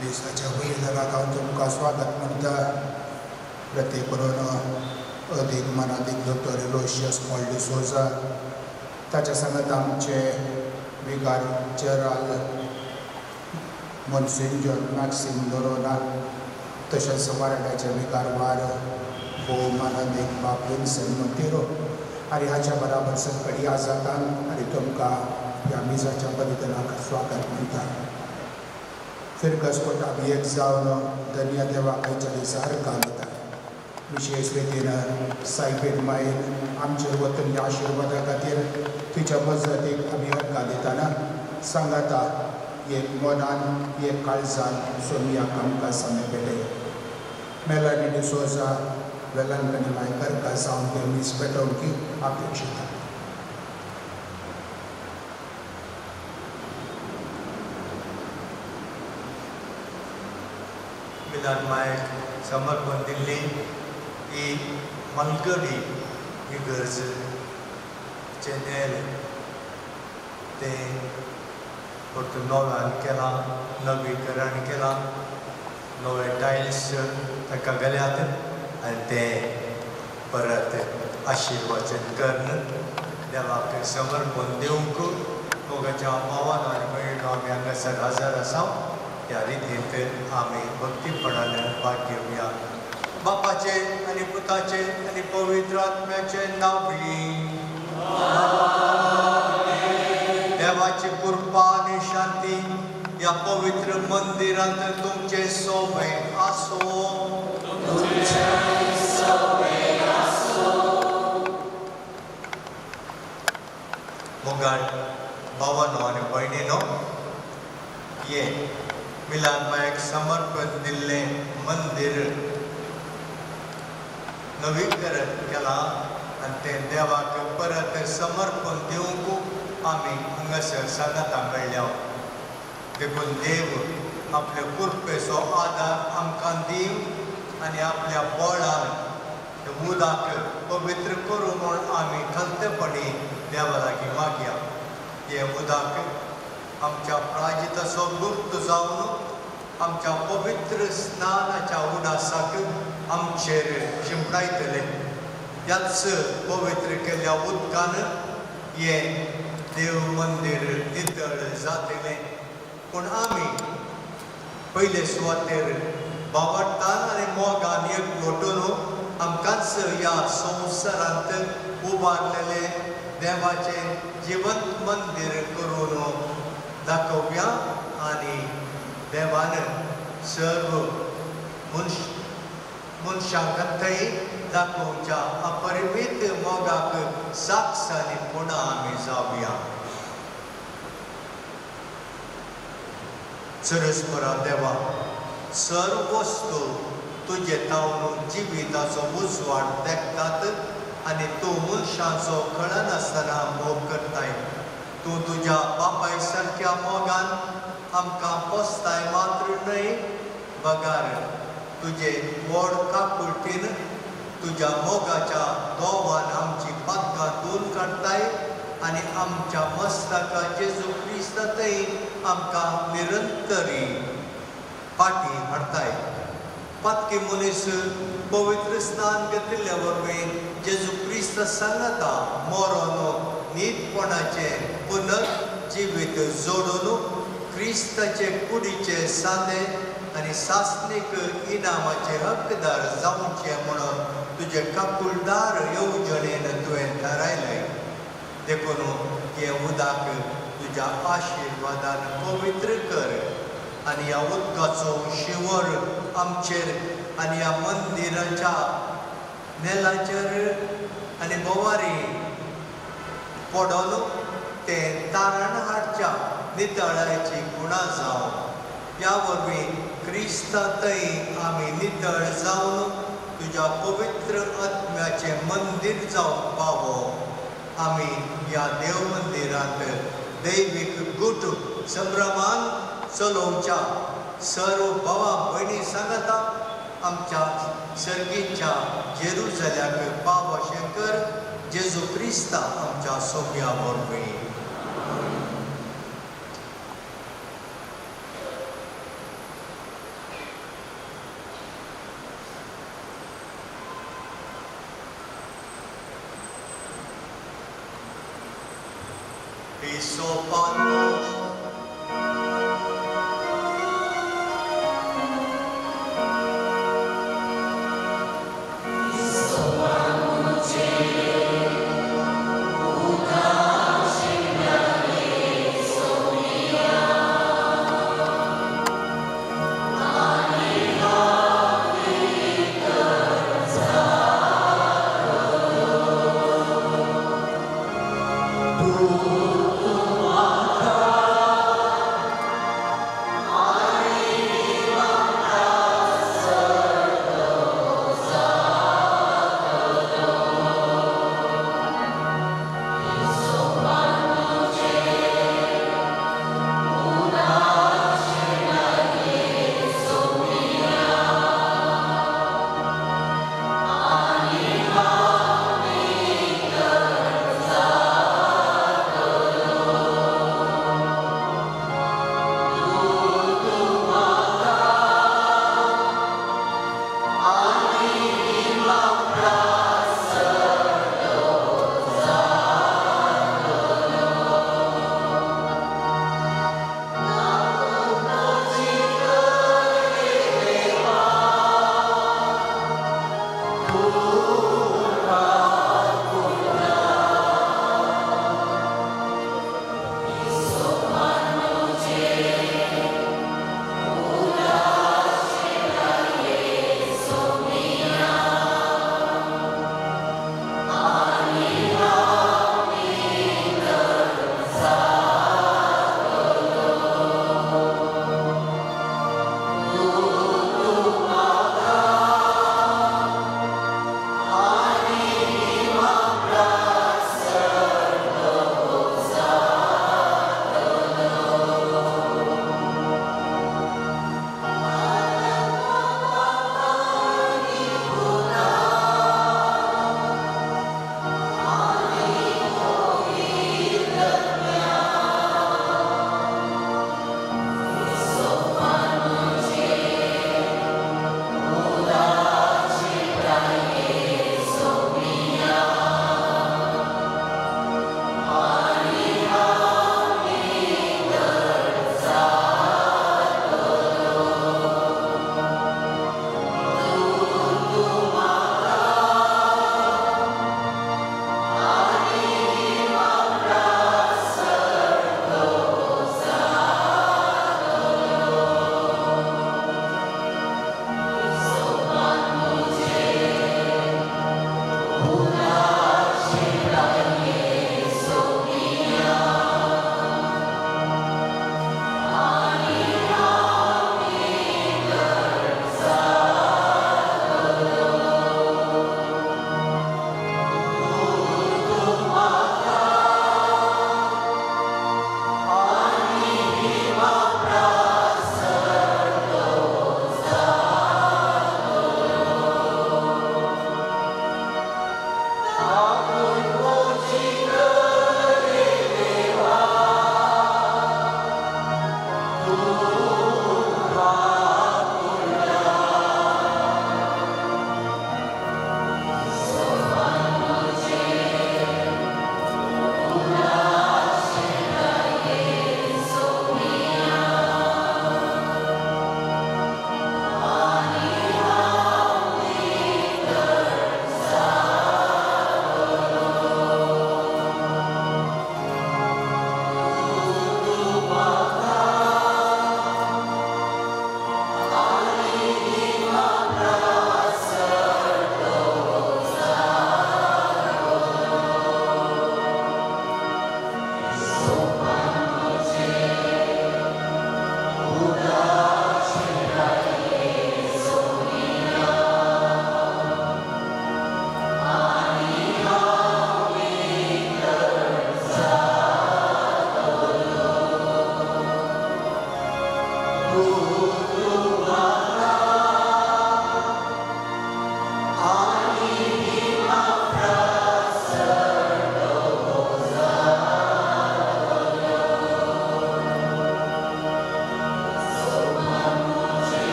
दिसाच्या वैदनात हांव तुमकां स्वागत म्हणटा. प्रत्येक करून अदीक मनादीक दोतोर रोशियस मॉल्डी सोजा, ताच्या सांगत आमचे विगार जेराल मोन्सेंजर मॅक्सिम दोरोना, तशेंच वारड्याचे विगारवार भोव मनादीक बाब विन्सेंट मोंतेरो आनी हाच्या बराबर सकडी आजातान आनी तुमकां ह्या मिजाच्या बलिदानाक स्वागत म्हणटा. फिरकस कोट आमी एक जावन धन्य देवा खंयच्या दिसार घालता. विशेष रितीन सायबीण मायेन आमचेर वतन ह्या आशिर्वादा खातीर तुज्या मजतीक आमी अर्घा दितना सांगता, एक मनान एक काळजान सोनियाक आमकां सामे पेटय. मेलानी डिसोजा वेलांकनी मायकर जावन ते मीस पेटोवंकी अपेक्षिता. मिलाद मायक समर्पण दिल्ली ही मनगडी ही गरज चेनेल ते परतून नव्यान केलां, नवीकरण केलां, नवे टायल्स ताका घाल्यात आनी ते परत आशिर्वाचन करून देवाक समर्पण दिवंक मोगाच्या भावान आनी भयणीनो आमी हांगासर हजर आसा. ह्या रितीन आमी भक्तीपणान भाग घेवया. बापाचे आनी पुताचे आनी पवित्र आत्म्याचे नांवी. देवाची कृपा आनी शांती ह्या पवित्र मंदिरांत तुमचे सोबे आसो. मोगाळ भावानो आनी भयणीनो, ये मिलाद मायक समर्पण दिल्ले मंदिर नवीकरण केलां आनी तें देवाक परत समर्पण दिवंक आमी हांगासर सांगता मेळ्ळ्या. देखून देव आपल्या कृपेचो आदार आमकां दीव आनी आपल्या बळान उदाक पवित्र करूं म्हूण आमी खलतेपणी देवा लागीं मागया. हे उदाक आमच्या प्राजिताचो गुप्त जावन आमच्या पवित्र स्नानाच्या उडासाक आमचेर शिंपडायतले. ह्याच पवित्र केल्ल्या उदकान हे देव मंदिर नितळ जातलें. पूण आमी पयले सुवातेर बावडटान आनी मोगान एकवटून आमकांच ह्या संवसारांत उबारलेले देवाचे जिवंत मंदिर करून दाखोवया आनी देवान सर्व मनशांकय दाखोवच्या अपरिमीत मोगाक साक्ष आनी पुणा आमी जावया. सरस्परा देवा, सर्व वस्तू तुजे तावन जिविताचो उजवाड देखतात आनी तूं मनशांचो कळनासतना मोग करताय. तूं तुज्या बापाय सारक्या मोगान आमकां पोसताय मात्र न्हय बगार तुजे व्हड काकुळटीन तुज्या मोगाच्या दोवान आमची पातकां धुवन काडताय आनी आमच्या मस्तका जेजू क्रिस्तातय आमकां निरंतरी फाटी हाडताय. पातकी मनीस पवित्र स्नान घेतिल्ल्या वरवीं जेजू क्रिस्त सांगता मरोन नीतपणाचे पुनर्जिवीत जोडून क्रिस्ताचे कुडीचे सांदे आनी सासणीक इनामाचे हकदार जावचे म्हणून तुजे काकुळदार येवजणेन तुवें थारायलें. देखून हे उदक तुज्या आशिर्वादान पवित्र कर आनी ह्या उदकाचो शिवर आमचेर आनी ह्या मंदिराच्या नेलाचेर आनी बोवारी पडोन तें तारण हाडच्या नितळायची गुणां जावं. ह्या वरवीं क्रिस्तांतय आमी नितळ जावन तुज्या पवित्र आत्म्याचें मंदीर जावंक पावो. आमी ह्या देव मंदिरांत दैवीक गुट संभ्रमान चलोवच्या सर्व भावा भयणी सांगता आमच्या सर्गीच्या जेरुसल्याक पाव अशें कर जेजू क्रिस्ता आमच्या सोम्या वरवीं. Isopanos Tu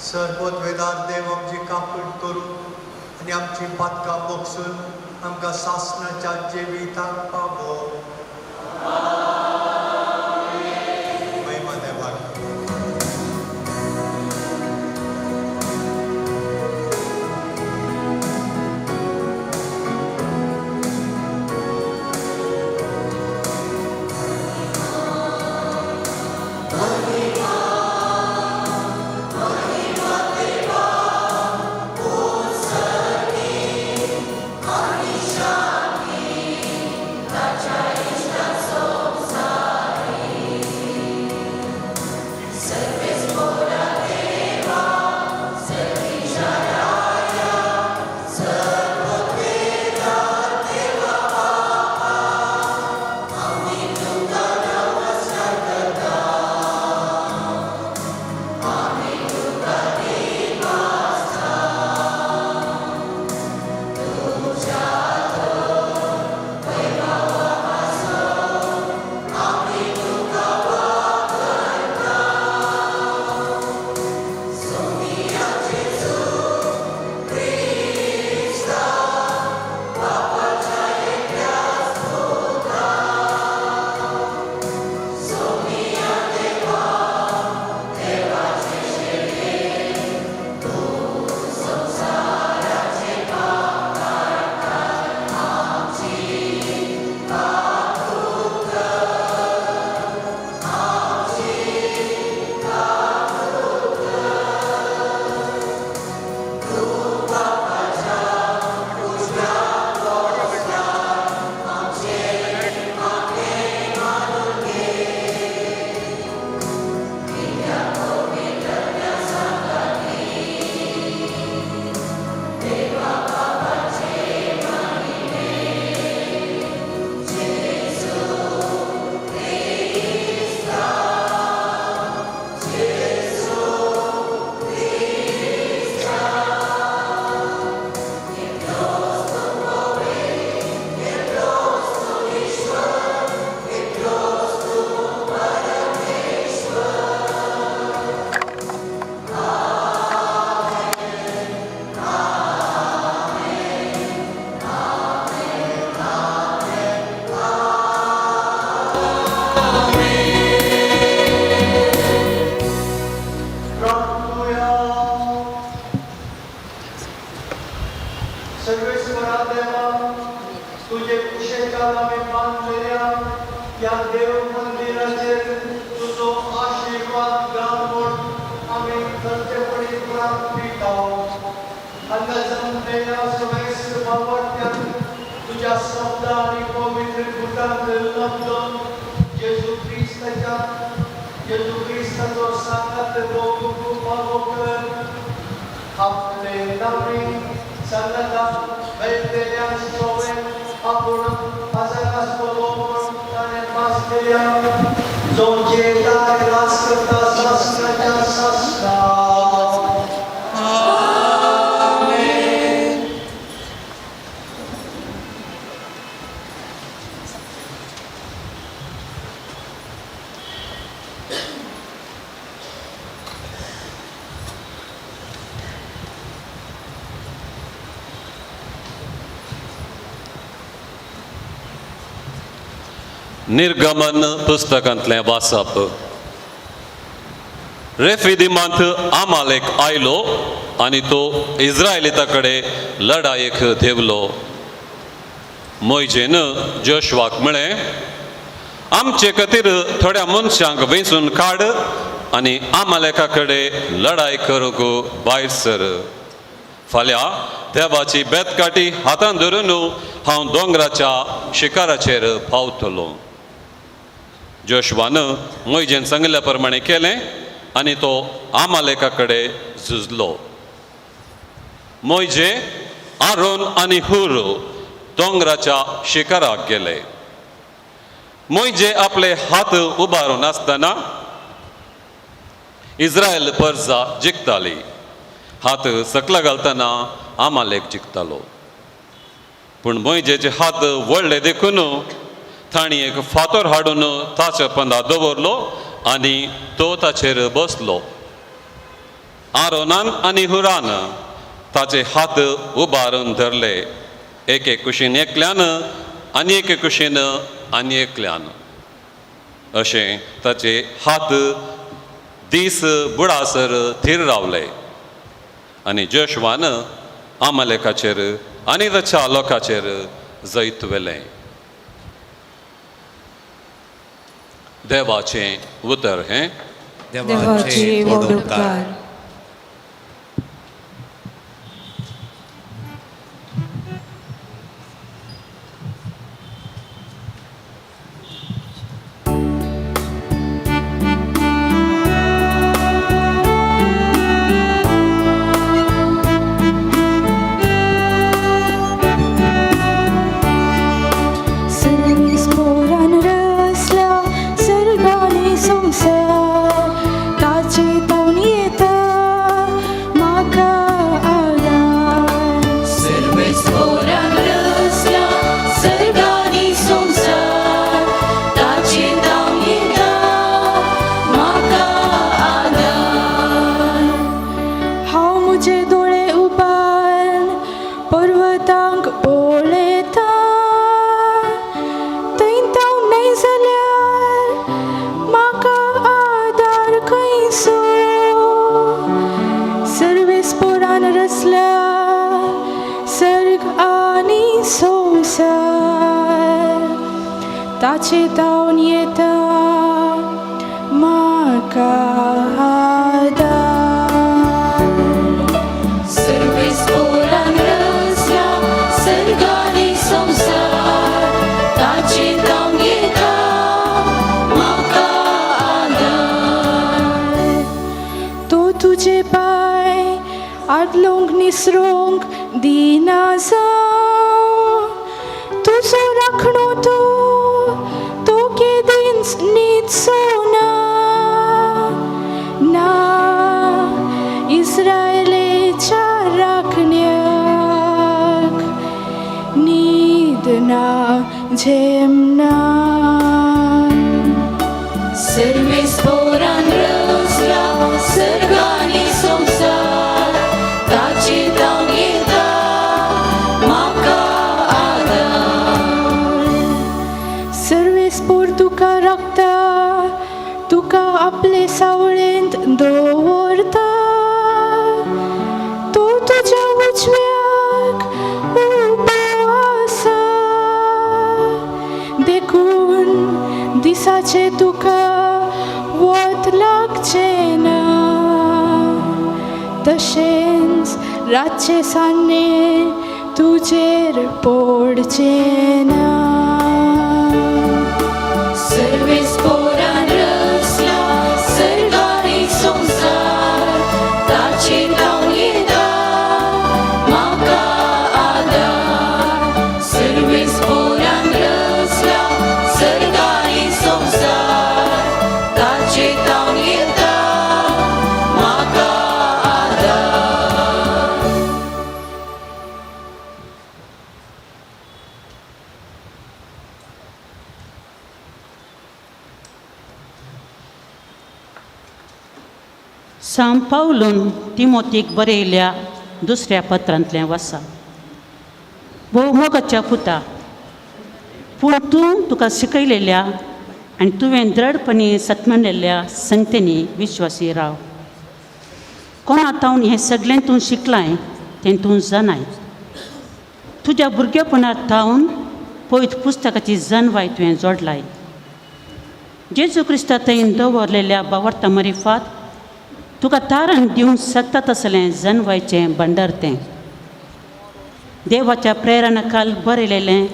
सरपोत वेदार देव आमची काकूट करून आनी आमची पातकां मोगसून आमकां सासणाच्या जिविताक पावो. महिमा देवाक. निर्गमन पुस्तकांतलें वाचप. रेफिदिमांत आमालेक आयलो आनी तो इस्रायलिता कडेन लढायेक देवलो. मोइजेन जोशवाक म्हळें, आमचे खातीर थोड्या मनशांक वेंचून काड आनी आमालेका कडेन लढाई करूंक भायर सर. फाल्यां देवाची बेतकाटी हातान धरून हांव दोंगराच्या शिकाराचेर पावतलों. जोशुआन मोइजेन सांगल्या प्रमाणे केलें आनी तो आमालेका कडेन झुजलो. मोइजे, आरोन आनी हूर दोंगराच्या शिकाराक गेले. मोइजे आपले हात उबारून आसतना इस्रायल पर्जा जिखताली. हात सकला घालतना आमालेक जिखतालो. पूण मोइजेचे हात व्हडले देखून तांणी एक फातर हाडून ताच्या पंदा दवरलो आनी तो ताचेर बसलो. आरोनान आनी हुरान ताचे हात उबारून धरले, एके कुशीन एकल्यान आनी एके कुशीन आनी एकल्यान. अशें ताचे हात दीस बुडासर थीर रावले. आनी जोशुआन आमालेकाचेर आनी ताच्या लोकांचेर जैत वेलें. देवाचें उतर हें. देवाचे वडोवकार. ताचे तावन येता म्हाका आदार. सर्वेस पोरान रचला सर्ग आनी संवसार, ताचे तावन येता म्हाका आदार. तो तुजे पांय आदलोंक निसरूंक दिना जावं, तुजो राखणो तो केदीन नीत सोना. ना इस्रायलेच्या राखण्याक नीद ना झेमना. सर्वेस पोरान रचला सर्ग आनी संवसार, ताचे तावन येता म्हाका आदार. सर्वेस पोर तुका राखता, तुका आपले सावळेंत दवरता. तो तुज्या उजव्याक उबो आसा, देखून दिसाचे तुका वत लागचें ना. तशेंच रातचे सान्ने तुजेर पडचें ना. सर्वेस पोरान रचला सर्ग आनी संवसार, ताचे तावन येता म्हाका आदार. सर्वेस पोरान रचला सर्ग आनी संवसार, ताचे तावन येता म्हाका आदार. सांत पावलून तिमोथीक बरयल्या दुसऱ्या पत्रांतलें वाचा. भोवमोगाच्या पुता, पूण तूं तुका शिकयलेल्या आनी तुवें दृढपणी सत्मनेल्या संगतेनी विश्वासी राव. कोणा तावन हें सगळें तूं शिकलाय तें तूं जाणाय. तुज्या भुरगेपणांत तावन पयत पुस्तकाची जनवाय तुवें जोडलाय. जेजू क्रिस्ता थंय दवरलेल्या बावर्ता मरिफात तुका तारण दिवंक शकता तसलें जनवायचें भंडार तें. देवाच्या प्रेरणा काल बरयलेलें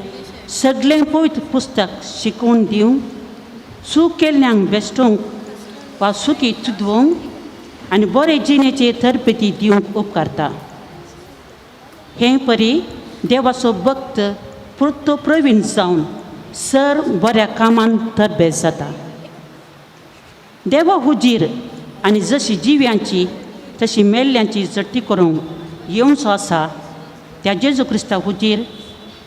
सगळें पवित्र पुस्तक शिकवून दिवंक, सूख केल्ल्यांक बेश्टोवंक वा सुखी चुदवंक आनी बरे जिणेची तरबेती दिवंक उपकारता. हे परी देवाचो भक्त पुरतो प्रवीण जावन सर बऱ्या कामान तरबेज जाता. देवा हुजीर आनी जशी जिव्यांची तशी मेल्ल्यांची जट्टी करूंक येवचो आसा त्या जेजू क्रिस्ता हुजीर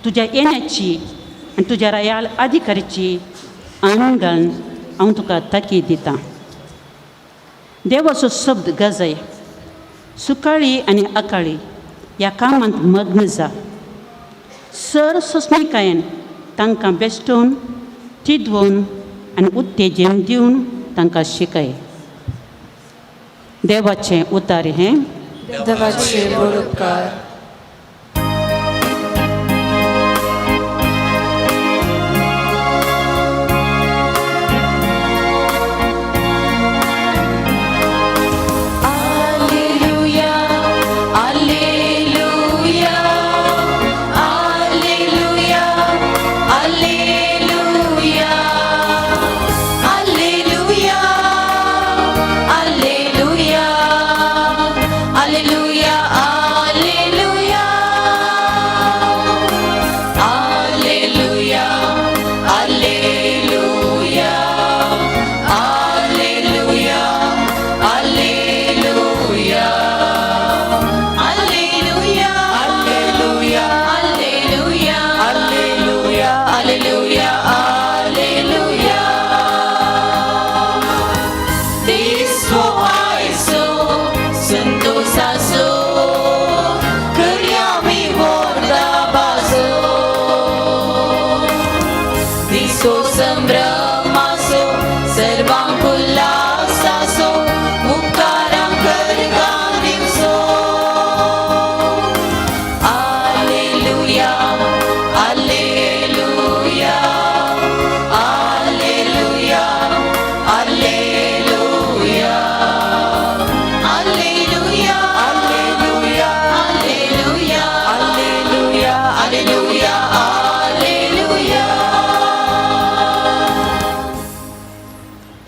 तुज्या येण्याची आनी तुज्या रायाल अधिकारीची आनंद घालून हांव तुका ताकी दितां. देवाचो शब्द गजय सुकाळी आनी अकाळी ह्या कामांत मग्न जा. सर सोंसणीकायेन तांकां बेश्टोवन चिडवून आनी उत्तेजन दिवन तांकां शिकय. देवाचें उतार हें. देवाचे बरोबकार.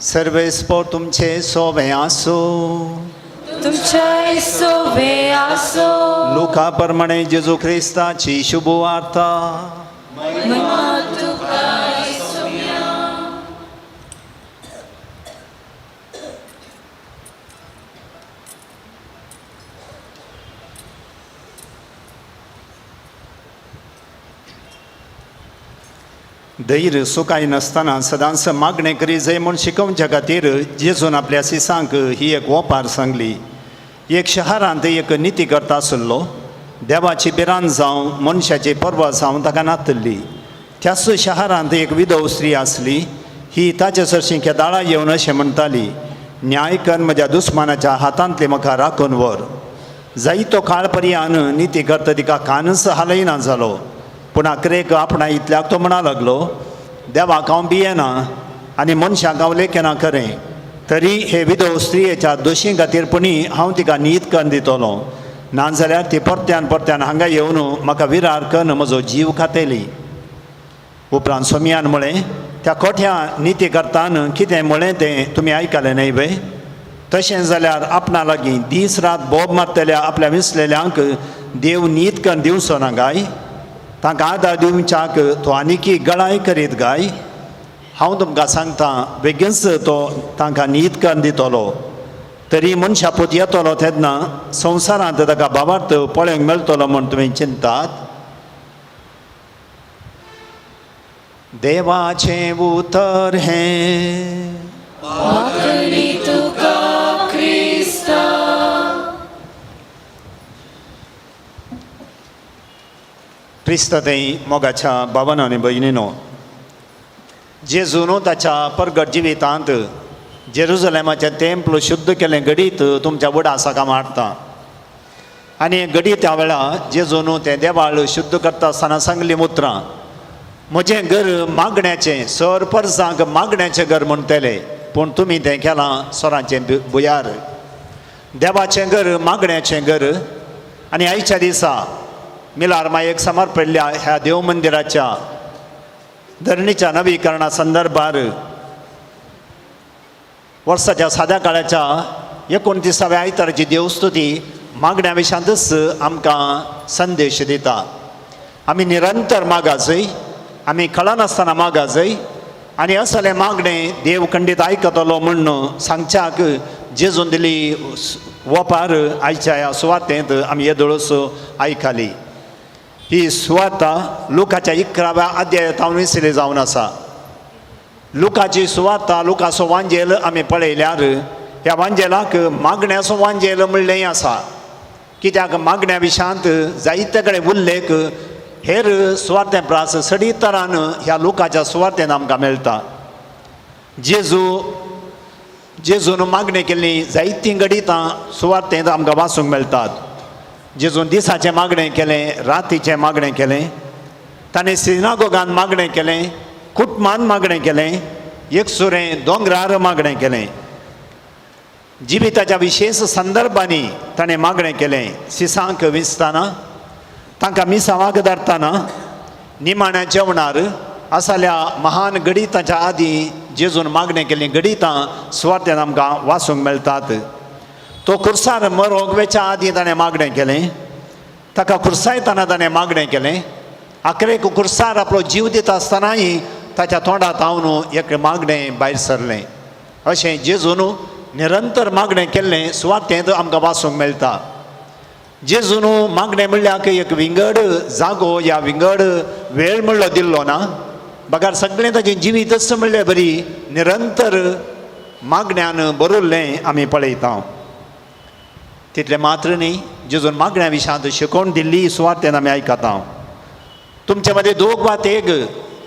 सर्वेस्पोर तुमचे सोवे आसो. तुमचे सोवे आसो. लुका प्रमाणे जेजू ख्रिस्ताची शुभ वार्ता. महिमा तुका येसुया. धैर्य सुकाय नासतना सदांच मागणें करी जाय म्हूण शिकोवच्या खातीर जेजून आपल्या सिसांक ही एक ओपार सांगली. एक शहरांत एक निती करता आसलो. देवाची बिरान जावं मनशाची परवा जावं ताका नातल्ली. त्याच शहरांत एक विधव स्त्री आसली. ही ताचे सरशी केदाळा येवन अशें म्हणटाली, न्याय कर, म्हज्या दुस्मानाच्या हातांतले म्हाका राखून व्हर. जायतो काळ पर्यान निती करता तिका कानच हालयना जालो. पूण आखरेक आपणा इतल्याक तो म्हणा लागलो, देवाक हांव भियेना आनी मनशाक हांव लेखेना खरें, तरी हे विधव स्त्रियेच्या दोशी खातीरपणी हांव तिका न्हीद करून दितलो. नाजाल्यार ती परत्यान परत्यान हांगा येवन म्हाका विरार करून म्हजो जीव खातेली. उपरांत सोमियान म्हळें, त्या खोट्या निती करतान कितें म्हळें तें तुमी आयकलें न्हय बे. तशें जाल्यार आपणा लागीं दीस रात बोब मारतल्या आपल्या विसलेल्यांक देव न्हीद करून दिवचो ना गाय. तांकां आदार दिवच्याक तो आनीकी गळाय करीत गाय. हांव तुमकां सांगतां, बेगीनच तो तांकां न्हीद करून दितलो. तरी मनशा पूत येतलो तेन्ना संवसारांत ताका भावार्थ पळोवंक मेळटलो म्हूण तुमी चिंतात. देवाचें उतर हें. वाकडी तुका क्रिस्ता. क्रिस्ततें मोगाच्या भावांनो आनी भयणीनो, जेजून ताच्या परगट जिवितांत जेरुजलेमाचें टेंपल शुद्ध केलें घडीत तुमच्या वडा साका मारता. आनी घडीत त्या वेळा जेजून तें देवाळ शुद्ध करता आसतना सांगलीं उतरां. म्हजें घर मागण्याचें सर परसांक मागण्याचें घर म्हणटले पूण तुमी तें केलां सोराचें बुयार. देवाचें घर मागण्याचें घर. आनी आयच्या दिसा मिलार मायेक समर्पिल्ल्या ह्या देव मंदिराच्या धरणीच्या नवीकरणा संदर्भार वर्साच्या साद्या काळाच्या 29व्या आयताराची देवस्तुती मागण्या विशयांतच आमकां संदेश दिता. आमी निरंतर मागा जाय, आमी कळनासतना मागा जाय आनी असलें मागणें देव खंडीत आयकतलो म्हणून सांगच्याक जेजून दिली वपार आयच्या ह्या सुवातेंत आमी येदोळस आयकली. ही सुवाता लुकाच्या 11व्या अध्यायात विसरली जावन आसा. लुकाची सुवाता लुकाचो वांजेल आमी पळयल्यार ह्या वांजेलाक मागण्याचो वांजेल म्हणलेंय आसा. कित्याक मागण्या विशयांत जायते कडेन उल्लेख हेर सुवातें प्रास सडी तरान ह्या लुकाच्या सुवातेन आमकां मेळटा. जेजून मागणी केल्ली जायतीं गडितां सुवातेंत आमकां वाचूंक मेळटात. जेजून दिसाचें मागणें केलें, रातीचें मागणें केलें, ताणें सिनागोगान मागणें केलें, कुटमान मागणें केलें, एकसुरें दोंगरार मागणें केलें. जिविताच्या विशेश संदर्भांनी ताणें मागणें केलें. सिसांक विसतना, तांकां मिसावाक धरतना, निमाण्या जेवणार असल्या महान गडितांच्या आदीं जेजून मागणें केलीं गडितां सुवातेन आमकां वाचूंक मेळटात. तो खुर्सार मरोंक वेच्या आदीं ताणें मागणें केलें, ताका खुर्सायतना ताणें मागणें केलें. आखरेक खुर्सार आपलो जीव दिता आसतनाय ताच्या तोंडांत हांव एक मागणें भायर सरलें. अशें जेजून निरंतर मागणें केल्लें सुवातेंत आमकां वाचूंक मेळटा. जेजून मागणें म्हणल्यार एक विंगड जागो या विंगड वेळ म्हणलो दिल्लो ना. बगार सगळें ताचें जिवीतच म्हणलें बरी निरंतर मागण्यान बरयल्लें आमी पळयता. तितलें मात्र न्ही, जेजून मागण्या विशयांत शिकोवन दिल्ली सुवातेन आमी आयकता. तुमचे मदें दोग वा तेग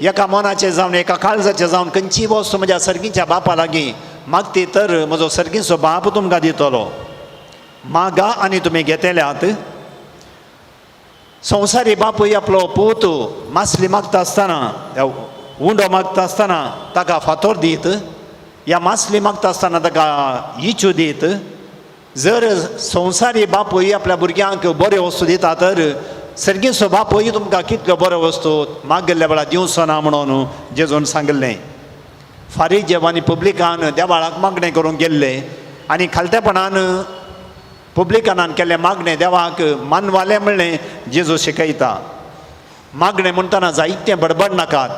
एका मनाचें जावन एका काळजाचें जावन खंयचीय वस्त म्हज्या सर्गीच्या बापा लागीं मागती तर म्हजो सर्गीचो बाप तुमकां दितलो. मागा आनी तुमी घेतल्यात. संवसारी बापूय आपलो पूत मासली मागता आसतना, उंडो मागता आसतना ताका फातोर दीत, या मासली मागता आसतना ताका इचू दीत. जर संवसारी बापूय आपल्या भुरग्यांक बऱ्यो वस्तू दिता तर सर्गीचो बापूय तुमकां कितल्यो बऱ्यो वस्तू मागिल्ल्या वेळार दिवचो ना म्हणून जेजून सांगलें. फारीक आनी पब्लिकान देवाळाक मागणें करूंक गेल्ले आनी खालतेपणान पब्लिकानान केल्लें मागणें देवाक मानवालें म्हणलें जेजू शिकयता. मागणें म्हणटना जायतें बडबड नाकात.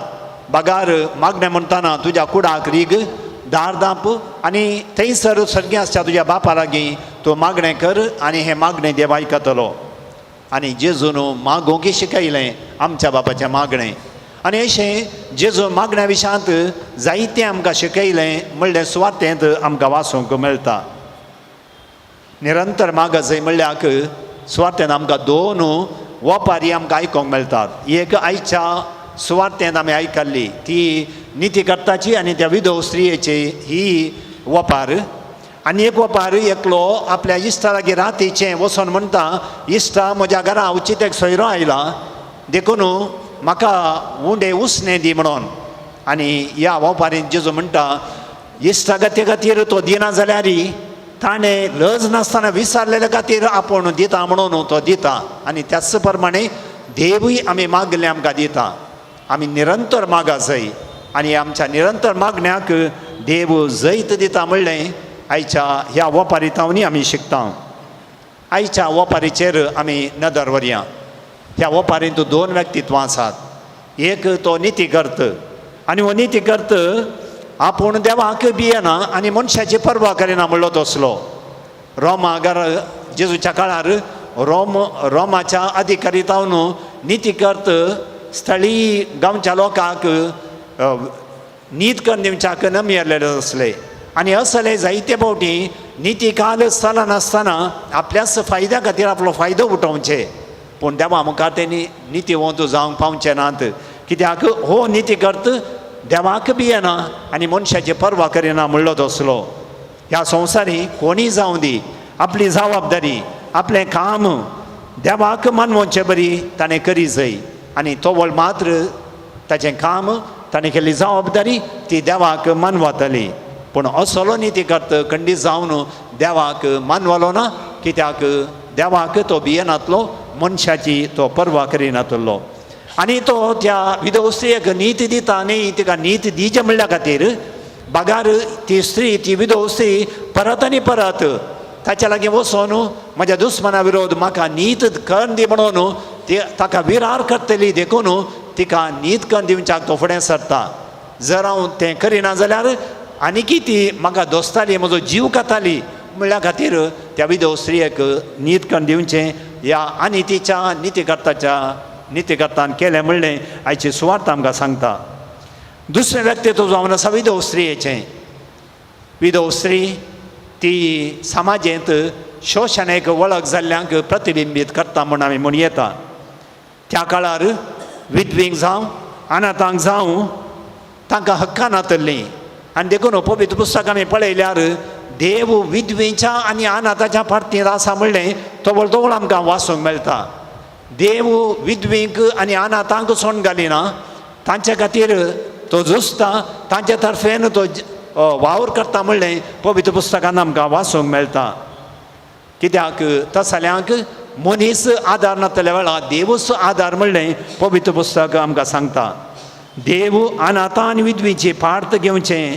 बगार मागणें म्हणटना तुज्या कुडाक रीग, दार दाप आनी थंयसर सर्गी आसच्या तुज्या बापा लागीं तूं मागणें कर आनी हें मागणें देव आयकतलो. आनी जेजून मागोंक शिकयलें आमच्या बापाचें मागणें. आनी अशें जेजू मागण्या विशयांत जायतें आमकां शिकयलें म्हणलें सुवातेंत आमकां वाचूंक मेळटा. निरंतर माग जाय म्हणल्यार सुवातेन आमकां दोन वपारी आमकां आयकोंक मेळटात. एक आयच्या सुवातेन आमी आयकल्ली ती नितीकर्ताची आनी त्या विधव स्त्रियेची ही वपार. आनी एक वपार एकलो आपल्या इश्टा लागीं रातीचें वचोन म्हणटा, इश्टा म्हज्या घरा हांवचीत एक सोयरो आयला देखून म्हाका उंडे उसणें दी म्हणून. आनी ह्या वपारीन जेजू म्हणटा, इश्टा गते खातीर तो दिना जाल्यार ताणें लज नासतना विसरलेल्या खातीर आपूण दिता म्हणून तो दिता. आनी त्याच प्रमाणे देवूय आमी मागलें आमकां दिता. आमी निरंतर मागा जाय आनी आमच्या निरंतर मागण्याक देव जैत दिता म्हणलें आयच्या ह्या वपारीतावनी आमी शिकता. आयच्या वपारीचेर आमी नदर व्हरया. ह्या वपारींत दोन व्यक्तित्वां आसात. एक तो नितीकर्त आनी हो नितीकर्त आपूण देवाक भियेना आनी मनशाची पर्वा करिना म्हणलो तसलो. रोमागर जेजूच्या काळार रोमाच्या अधिकारीतावन नितीकर्त स्थळी गांवच्या लोकांक न्हीद करून दिवच्याक नमियल्ले असले. आनी असले जायते फावटी नितीकाल चलना नासतना आपल्याच फायद्या खातीर आपलो फायदो उठोवचे. पूण देवा मुखार तेणी नितीवंत जावंक पावचे नात. कित्याक हो नितीकर्त देवाक भियेना आनी मनशाची पर्वा करिना म्हणलो तसलो. ह्या संवसारी कोणीय जावं दी आपली जबाबदारी आपलें काम देवाक मानवचें बरी ताणें करी जाय. आनी तो व्हड मात्र ताचें काम ताणें केल्ली जबाबदारी ती देवाक मानवतली. पूण असलो नीती करता खंडीत जावन देवाक मानवलो ना, कित्याक देवाक तो भियेनातलो, मनशाची तो पर्वा करिनातलो. आनी तो त्या विधवस्त्रीक नीत दिता न्ही, तिका नीत दिवचे म्हणल्या खातीर बागार ती स्त्री, ती विधवस्त्री परत आनी परत ताच्या लागीं वचोन म्हज्या दुस्मना विरोध म्हाका नीत कर्ण दी म्हणून ती ताका विरार करतली देखून तिका नीत कर्ण दिवच्याक तो फुडें सरता. जर हांव तें करिना जाल्यार आनीकी ती म्हाका दोस्ताली, म्हजो जीव काताली म्हणल्या खातीर त्या विधव स्त्रियेक नीत कर्ण दिवचें ह्या आनी तिच्या नीतिकर्तान केलें म्हणलें आयची सुवार्ता आमकां सांगता. दुसरें व्यक्तित्व जावन आसा विधव स्त्रियेचें. विधव स्त्री ती समाजेंत शोशणेक वळख जाल्ल्यांक प्रतिबिंबीत करता म्हूण आमी म्हूण येता. त्या काळार विधवींक जावं अनाथांक जावं तांकां हक्कां नातलीं. आनी देखून पवित्र पुस्तक आमी पळयल्यार देव विधवेच्या आनी अनाथाच्या फाटीर आसा म्हणलें तवळ तवळ आमकां वाचूंक मेळटा. देव विधवींक आनी अनाथांक सोडून घालिना, तांचे खातीर तो झुजता, तांचे तर्फेन तो वावर करता म्हणलें पवित्र पुस्तकान आमकां वाचूंक मेळटा. कित्याक तसल्यांक मनीस आदार नातल्या वेळार देवूच आदार म्हणलें पवित्र पुस्तक आमकां सांगता. देव अनाथ आनी विधवीची पार्थ घेवचें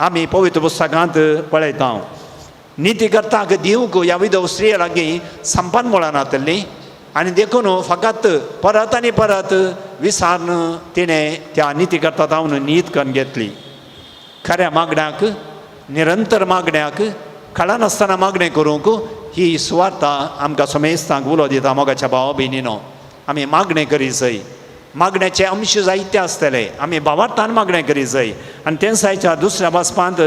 आमी पवित्र पुस्तकांत पळयता. नीतिकर्ताक दिवंक ह्या विधव स्त्रिये लागीं संपन्न मुळानातली आनी देखून फकत परत आनी परत विसारन तिणें त्या नीतिकर्ता जावन नीत करून घेतली. खऱ्या मागण्याक, निरंतर मागण्याक, कळनासतना मागणें करूंक ही सुवार्ता आमकां समेस्तांक उलो दिता. मोगाच्या भावा भयणीनो, आमी मागणें करी जाय. मागण्याचे अंश जायते आसतले, आमी भावार्थान मागणें करी जाय. आनी तेंसायच्या दुसऱ्या वाचपांत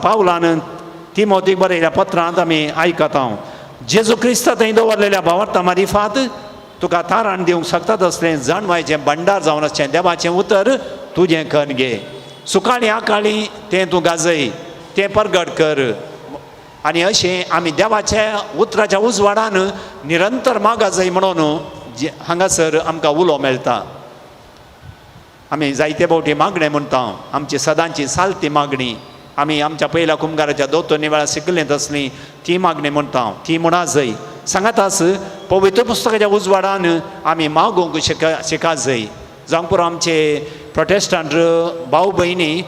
पावलान तिमोथीक बरयल्या पत्रांत आमी आयकता, जेजू क्रिस्त थंय दवरलेल्या भावार्था मारिफात तुका तारण दिवंक शकता तसलें जाणवायचें भंडार जावन आसचें देवाचें उतर तुजें कन्न घे. सुकाळी आकाळी तें तूं गाजय, तें परगट कर. आनी अशें आमी देवाच्या उतराच्या उजवाडान निरंतर मागा जाय म्हणून हांगासर आमकां उलो मेळटा. आमी जायते फावटी मागणें म्हणटा, आमची सदांची सालती मागणी. आमी आमच्या पयल्या कुंभाराच्या दोतोर निवेळा शिकलीं तसलीं ती मागणी म्हणटा, ती म्हणा जाय. सांगातास पवित्र पुस्तकाच्या उजवाडान आमी मागूंक शिका जाय. जावं पुरो आमचे प्रोटेस्टंट भाव भयणी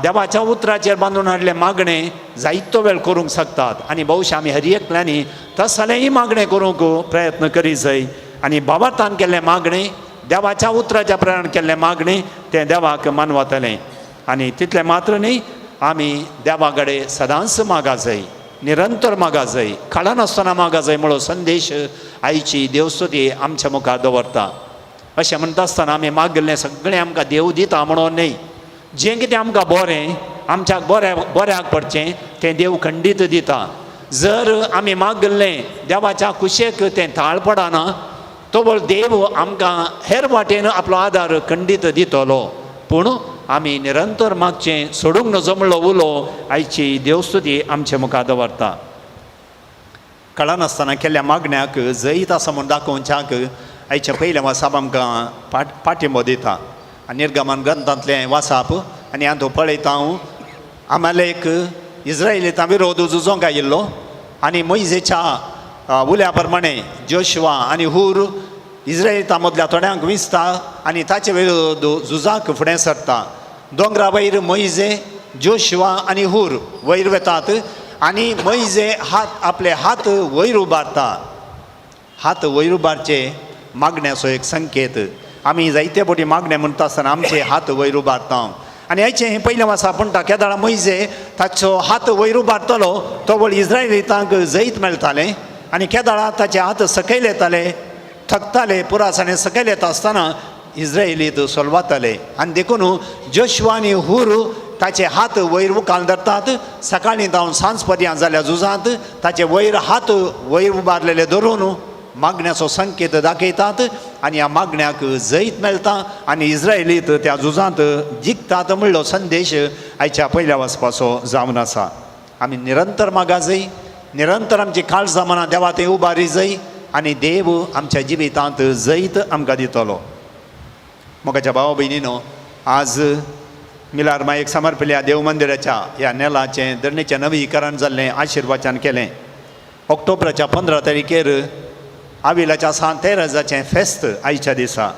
देवाच्या उतराचेर बांदून हाडले मागणें जायतो वेळ करूंक शकतात. आनी भौशा आमी हर एकल्यांनी तसलेंय मागणें करूंक प्रयत्न करी जाय. आनी भावार्थान केल्लें मागणें, देवाच्या उतराच्या प्रमाण केल्लें मागणें तें देवाक मानवतलें. आनी तितलें मात्र न्ही, आमी देवा कडेन सदांच मागा जाय, निरंतर मागा जाय, कळनासतना मागा जाय म्हणून संदेश आयची देवस्तुती आमच्या मुखार दवरता. अशें म्हणटा आसतना आमी मागिल्लें सगळें आमकां देव दिता म्हणून न्ही. जें कितें आमकां बरें, आमच्या बऱ्याक पडचें तें देव खंडीत दिता. जर आमी मागिल्लें देवाच्या कुशेक तें थाळ पडना, तो देव आमकां हेर वाटेन आपलो आदार खंडीत दितलो. पूण आमी निरंतर मागचें सोडूंक नजो म्हणलो उलो आयची देवस्तुती आमच्या मुखार दवरता. कळनासतना केल्ल्या मागण्याक जैत आसा म्हूण दाखोवच्याक आयच्या पयल्या वासाप आमकां पाठिंबो दिता. निर्गमन ग्रंथांतलें वासाप आनी हांव तो पळयता. आमालेक इस्रायेलींच्या विरोध झुजोंक आयिल्लो आनी मोइजेच्या उल्या प्रमाणे जोशुआ आनी हूर इस्रायेलींच्या मदल्या थोड्यांक विंचता आनी ताचे विरोध झुजाक फुडें सरता. दोंगरा वयर मोइजे, जोशुआ आनी हूर वयर वेतात आनी मोइजे आपले हात वयर उबारता. हात वयर उबारचे मागण्याचो एक संकेत. आमी जायते फावटी मागणें म्हणटा आसतना आमचे हात वयर उबारता. आनी हाचें हें पयलें वासा म्हणटा केदाळा मोइजे ताचो हात वयर उबारतलो तो वळ इस्रायेलींतांक जैत मेळटालें आनी केदाळा ताचे हात सकयल येताले, थकताले, पुरासाणें सकयल येता आसतना इस्रायेलीत सोलवाताले. आनी देखून जोशुआ आनी हूर ताचे हात वयर मुखार धरतात. सकाळीं जावन सांज पर्यंत जाल्या झुजांत ताचे वयर हात वयर उबारलेले धरून मागण्याचो संकेत दाखयतात आनी ह्या मागण्याक जैत मेळटा आनी इस्रायलीत त्या झुजांत जिखतात म्हणलो संदेश आयच्या पयल्या वचपाचो जावन आसा. आमी निरंतर मागा जाय, निरंतर आमची काळजां मनां देवा थंय उबारी जाय आनी देव आमच्या जिवितांत जैत आमकां दितलो. मोगाच्या भावा भयणीनो, आज मिलार मायेक समर्पिल्ल्या देव मंदिराच्या ह्या नेलाचें धरणेचें नवीकरण जाल्लें आशिर्वादान केलें. ऑक्टोबराच्या 15 तारखेर आविलाच्या सांत तेरेजाचें फेस्त आयच्या दिसा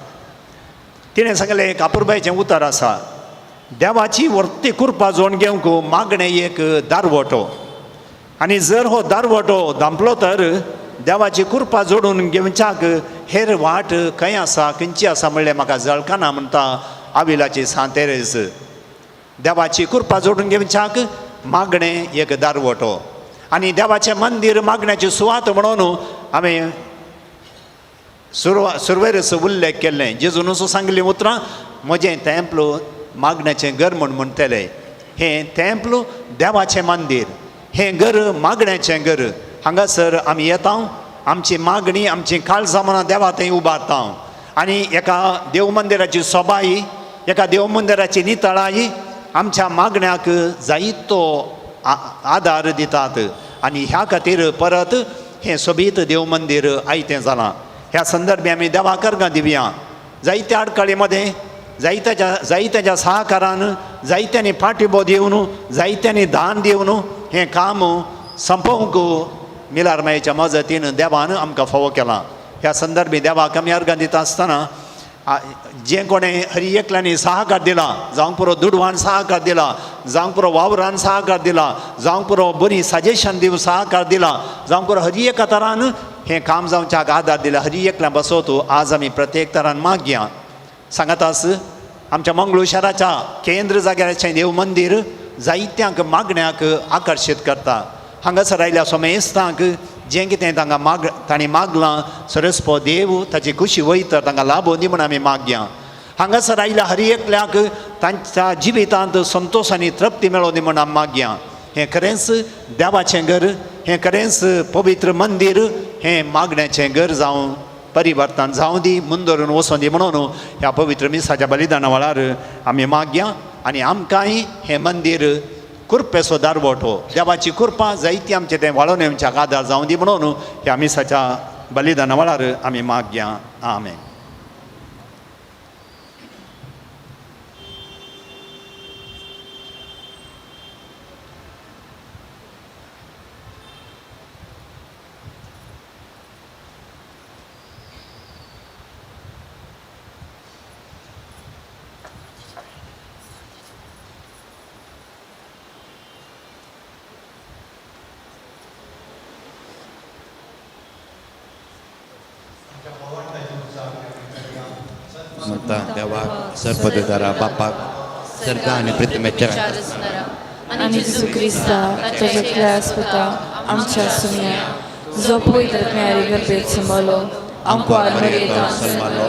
तिणें सांगलें एक अपुरबायेचें उतर आसा. देवाची वर्ती कृपा जोड घेवंक मागणें एक दारवटो, आनी जर हो दारवटो धांपलो तर देवाची कृपा जोडून घेवच्याक हेर वाट खंय आसा, खंयची आसा म्हणलें म्हाका जळकना म्हणटा आविलाची सांत तेरेज. देवाची कृपा जोडून घेवच्याक मागणें एक दारवटो, आनी देवाचें मंदीर मागण्याची सुवात म्हणून हांवें सुरवेरस उल्लेख केल्लें. जेजून असो सांगलें उतरां, म्हजें तेंपलो मागण्याचें घर म्हूण म्हणटलें. हें तेंपलो देवाचें मंदीर, हें घर मागण्याचें घर. हांगासर आमी येता, आमची मागणी आमची काळजामनां देवा थंय उबारता, आनी एका देव मंदिराची सोबाई, एका देव मंदिराची नितळाई आमच्या मागण्याक जायतो आदार दितात. आनी ह्या खातीर परत हें सोबीत देव मंदीर आयतें जालां. ह्या संदर्भी आमी देवाक अर्गां दिवया. जायत्या आडकाळी मध्ये जायत्याच्या सहकारान, जायत्यांनी पाठिंबो दिवन, जायत्यांनी दान दिवन हें काम संपोवंक मिलार मायेच्या मजतीन देवान आमकां फावो केलां. ह्या संदर्भी देवाक आमी अर्गां दिता आसतना जें कोणें हरी एकल्यांनी सहकार दिला, जावं पुरो दुडवान सहकार दिला, जावं पुरो वावरान सहकार दिला, जावं पुरो बरी सजेशन दिवन सहकार दिला, जावं पुरो हरी एका तरान हें काम जावच्याक आदार दिला, हरी एकल्यां बसोतू आज आमी प्रत्येक तरान मागया. सांगातास आमच्या मंगळूर शहराच्या केंद्र जाग्याचें देव मंदीर जायत्यांक मागण्याक आकर्शीत करता. हांगासर आयल्या सोमेस्तांक जें कितें तांणी मागलां सरस्पो देव ताची खुशी वयता तांकां लाबो दी म्हूण आमी मागया. हांगासर आयल्या हर एकल्याक तांच्या जिवितांत संतोश आनी तृप्ती मेळो दी म्हूण आमी मागया. हें खरेंच देवाचें घर, हें खरेंच पवित्र मंदीर, हें मागण्याचें घर जावं परिवर्तन जावं दी, मुंदरून वचूं दी म्हणून ह्या पवित्र मिसाच्या बलिदाना वेळार आमी मागया. आनी आमकांय हें मंदीर कृपेचो दारवटो, देवाची कृपा जायती आमचें तें वाळोवन येवच्याक आदार जावं दी म्हणून ह्या मिसाच्या बलिदाना वेळार आमी मागया. आमेन. म्हणटा देवाक सर्पदुदारा बापाक सर्गा आनी पृथ्वीच्या आनी जेजू क्रिस्ता ताज्यातल्या आस्पता आमच्या सुम्या जो पवित्र मेरी गर्भेत संभालो आमकां मर्यादा सल्मालो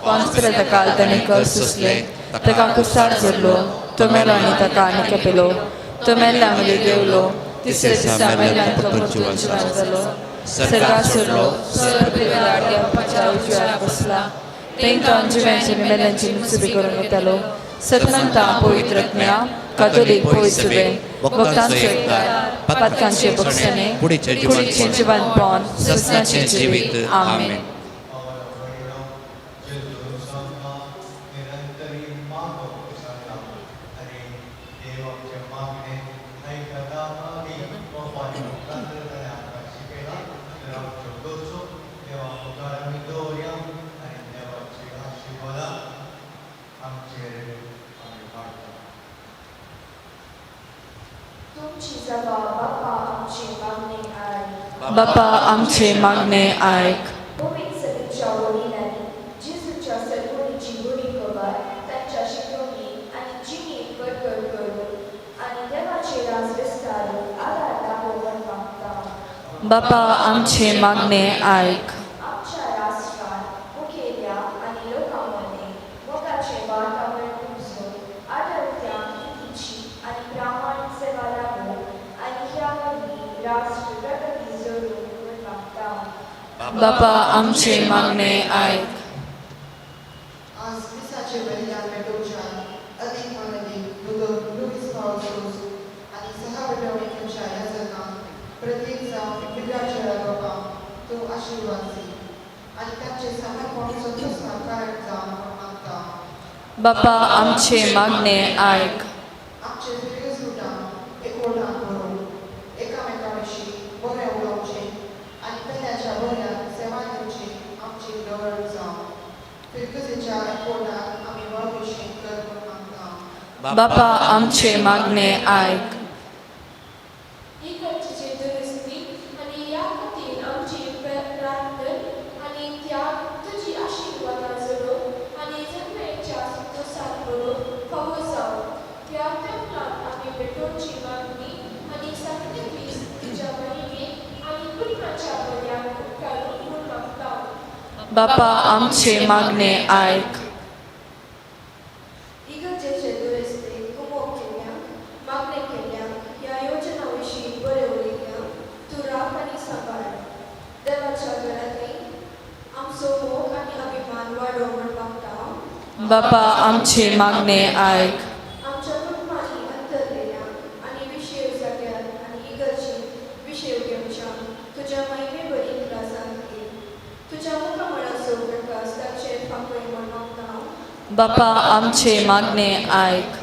पांच काल ताणें कर सुसले ताका कुसार जोडलो तो मेलो आनी ताका आनी केपेलो तो मेल्ल्या मदीं देवलो तिसऱ्या दिसा मेल्ल्यान तो परतून जिवंत जालो सर्गाक सोडलो स्वर्ग देवाच्या उजव्यार बसला तांकां जिव्यांची आनी मेल्ल्यांची मुसबी करून येतालो सतमंता पवित्रज्ञा कातोलीक पवित्र सभे भक्तांचो एकठांय पातकांचे बक्षणे कुडीचें जिवंतपण ससनाचें जिवीत आमेन. बापा आमचे मागणे ऐक. बापा आमचे मागणे ऐक. बापा आमचे मागणे ऐक. आज दिसाचे बलिदान मेळोवच्यान अदीक मनदीक लुगीस पावसूस आनी सहवटवणी तुमच्या ह्या जगांत प्रत्येक जावन पिड्याच्या लोकांक तूं आशिर्वाद दी आनी तांचे समर्पण संतोषकारक जावन मागता बापा आमचे मागणे ऐक. आमचे दीर्घ सुटान एकवटान करून एकामेकांविषयी बरें उलोवचें आनी पेल्याच्या बऱ्याक सेवा दिवची आमची गरज जावं. फिरकजेच्या एकवटान आमी वळखुशीन कर म्हूण मागता. बापा आमचे मागणे ऐक. ही गरजेची दुरुस्ती आणि या खातीर आमची प्रार्थना आणि त्याग तुजी आशिर्वादां जोडो आनी जल्मेच्या संतोषात बरो फावो जावं. त्या तेंपलात आमी भेटोवची मागणी आनी सगळे दीस तुज्या महिमेक आनी कुटुंबाच्या बऱ्याक उपकारून म्हूण मागता. बापा आमचे मागणे ऐक. इगर्जेचे दुरुस्तेक कुमोग केल्यांक मागणे केल्यांक ह्या योजना विशीं बरें उलयल्यांक तूं राख आनी सांबाळ. देवाच्या घरांतय आमचो मोग आनी अभिमान वाडो म्हूण मागता. बापा आमचे मागणे ऐक. आमच्या कुटुंबांनी अंतरलेल्यांक आनी विशेव जाग्यार आनी इगर्जेन विशेव घेवच्यान तुज्या महिमे बरी क्लासान घे. तुज्या मुखामळाचो प्रकाश ताचेर फांकय म्हूण मागता. बापा आमचे मागणे ऐक.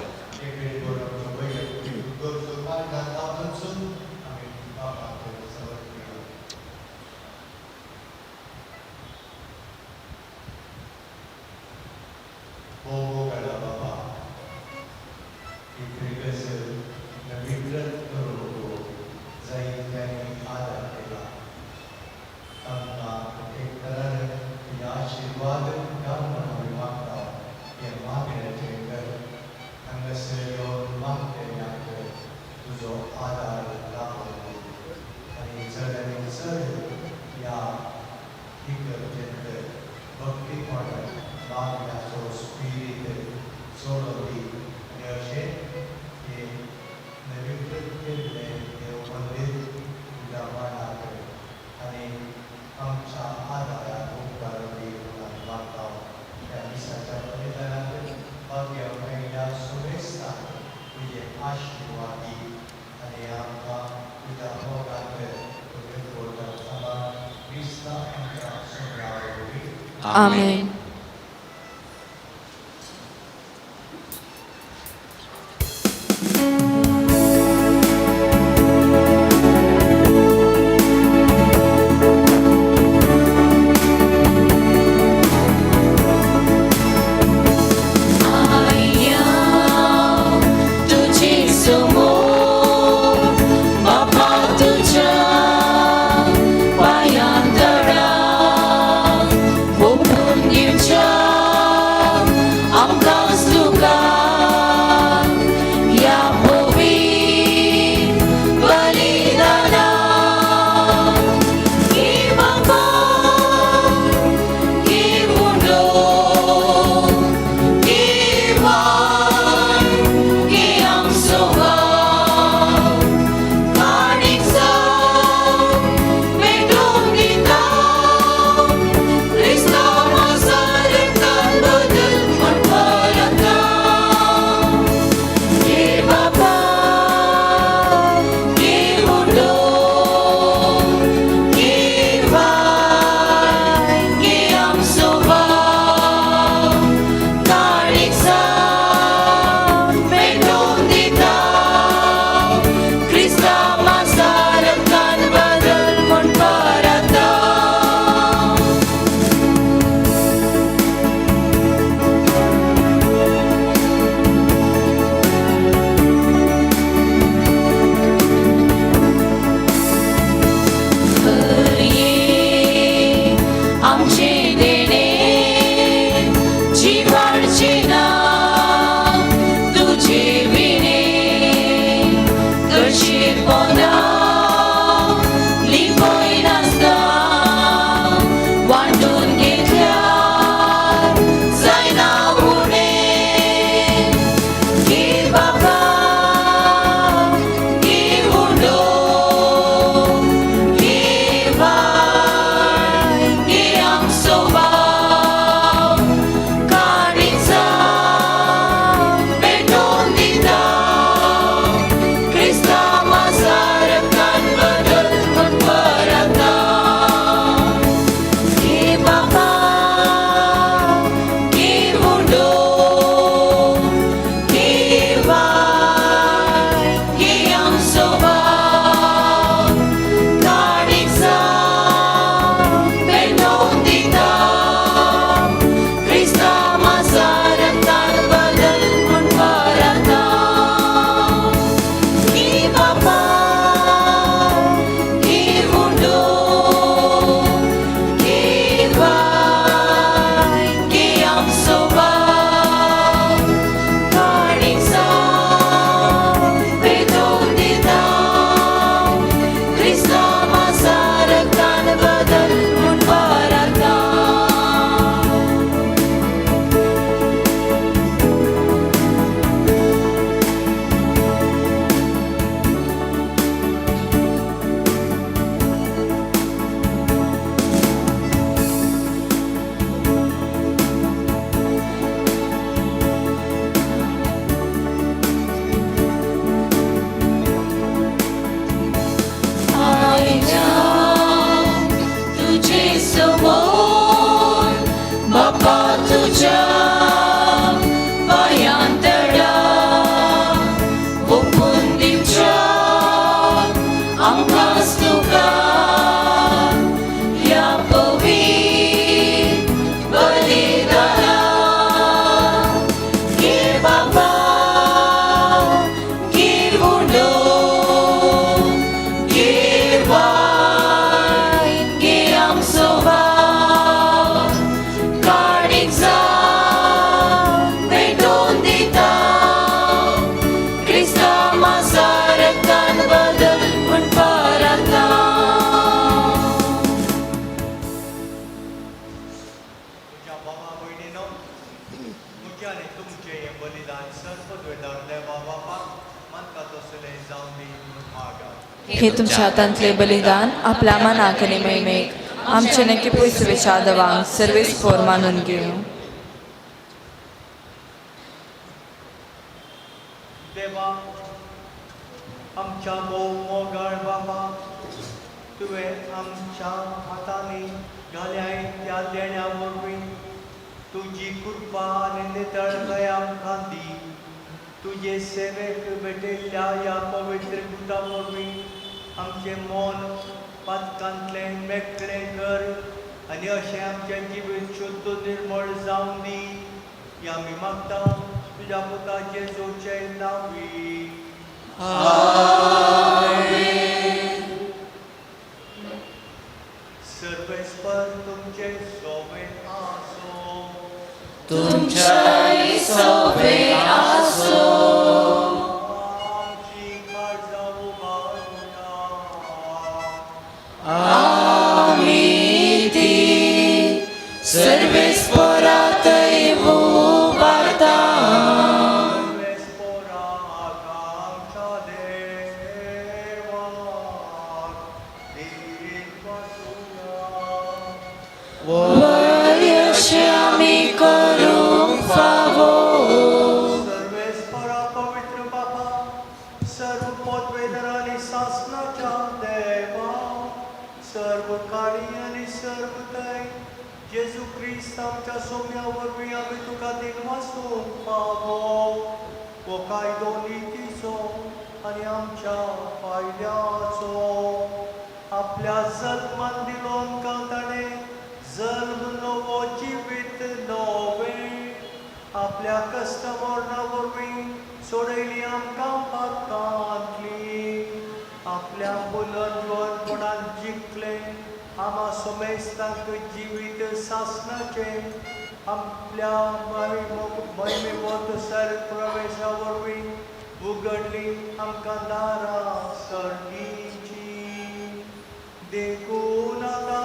आमेन. Open you तुझ्या पायांतळा ओपून दिवच्या आमकांच तुका ह्या पवित्र बलिदाना घे बाबा घे हुंडो घे वायन घे आमचो भाव काडीक जावन भेटोवन दिता क्रिस्ता म्हाजा रक्तान बदल म्हूण परता तुझ्या बाबा भयणीनो तुमचे आनी तुमचे हे बलिदान सर्वद्वेदार देवा बापाक मानता तसले जावन दी म्हणून मागा हे तुमच्या हातांतले बलिदान आपल्या मनाक आनी मैमेक आमचे नक्की पयसुवेच्या आदवांक सर्वेस पोर मानून घेवं देवा आमच्या मोग मोगाळ बाबा तुवें आमच्या हातांनी घाल्याय त्या देण्या वरवीं तुजी कृपा आनी नितळसाय आमकां दी तुजे सेवेक भेटयल्ल्या ह्या पवित्र गुटा वरवीं आमचें मन पातकांतलें मेकळें कर आनी अशें आमचें जिवीत शुद्ध निर्मळ जावन दी ही आमी मागता तुज्या पुता जेजूचे नांवी सर्वेस्पर तुमचे सोबे आसो तुमच्याय सोबे आसो आमची काळजां उबारुया आमी ती सर्वेस पोरातय उबारता सर्वेस्पराक आमच्या देवाक दीन वासुया वर्यशे आमी करूंक फावो सर्वेस्परा पवित्र बाबा सर्व पदवेदर आनी शासनाच्या देवा सर्व काळी आनी सर्व दय जेजू क्रिस्त आमच्या सोम्या वरवीं आमी तुका दिन वासूंक पावो हो कायदो नितीचो आनी आमच्या फायद्याचो आपल्या जल्मान दिलो आमकां ताणें जल्म नवो जिवीत नवें आपल्या कश्ट मरणा वरवीं सोडयली आमकां पातकांतली आपल्या पुनर्जवणपणान जिखलें आमा सोमेस्तांक जिवीत सासणाचें आपल्या महिमेवत सर प्रवेशा वरवीं उगडली आमकां दारां सर्गीची देखून आतां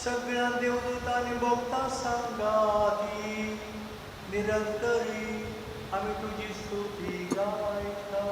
सगळ्या देवदूत आनी भक्तां सांगाती निरंतरी आमी तुजी स्तुती गायता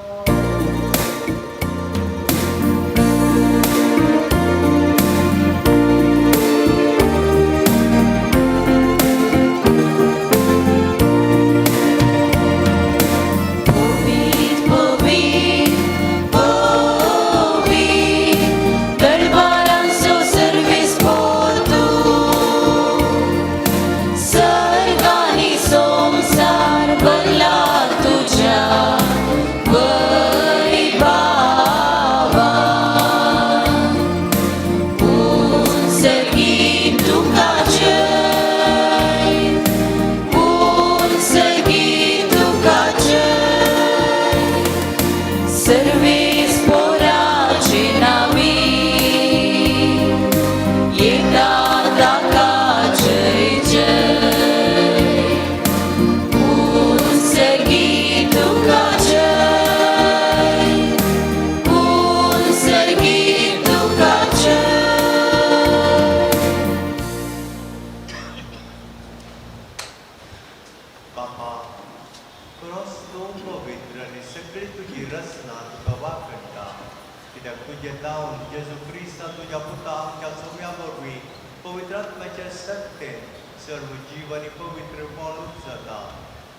सर्व जीव आणि पवित्र माणूस जाता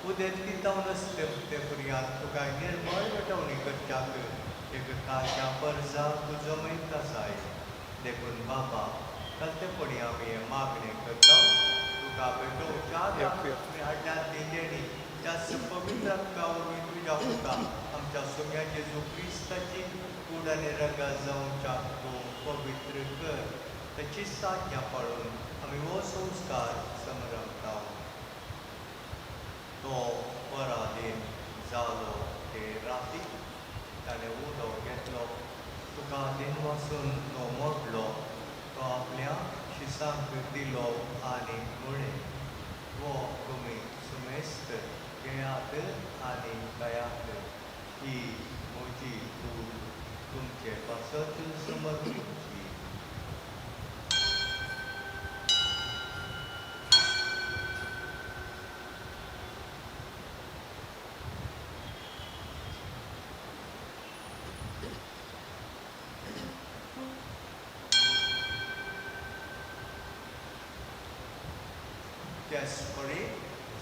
उदेत कितावन ते पर्यंत तुका निर्मळ वटवणी करच्याक एक ताच्या परजाक तुजो मैत आसाय देखून बाबा कल्तेपणी आमी हे मागणे करता तुका भेटोवच्या तुमी हाडल्यात दिलेली त्या पवित्र आत्म्यावरवीं तुज्या पुता आमच्या सुम्या जेजू क्रिस्ताची कूड आनी रंगा जावच्या तूं पवित्र कर ताची साज्ञा पाळून आमी हो संस्कार समरमता तो पराधीन जालो ते राती ताणें उदो घेतलो तुका दिन वचून तो मोडलो तो आपल्या शिसांक दिलो आनी म्हळें वो तुमी सुमेस्त घेयात आनी खायात ही म्हजी कूड तुमचे पासत समर्पितची त्याच फळी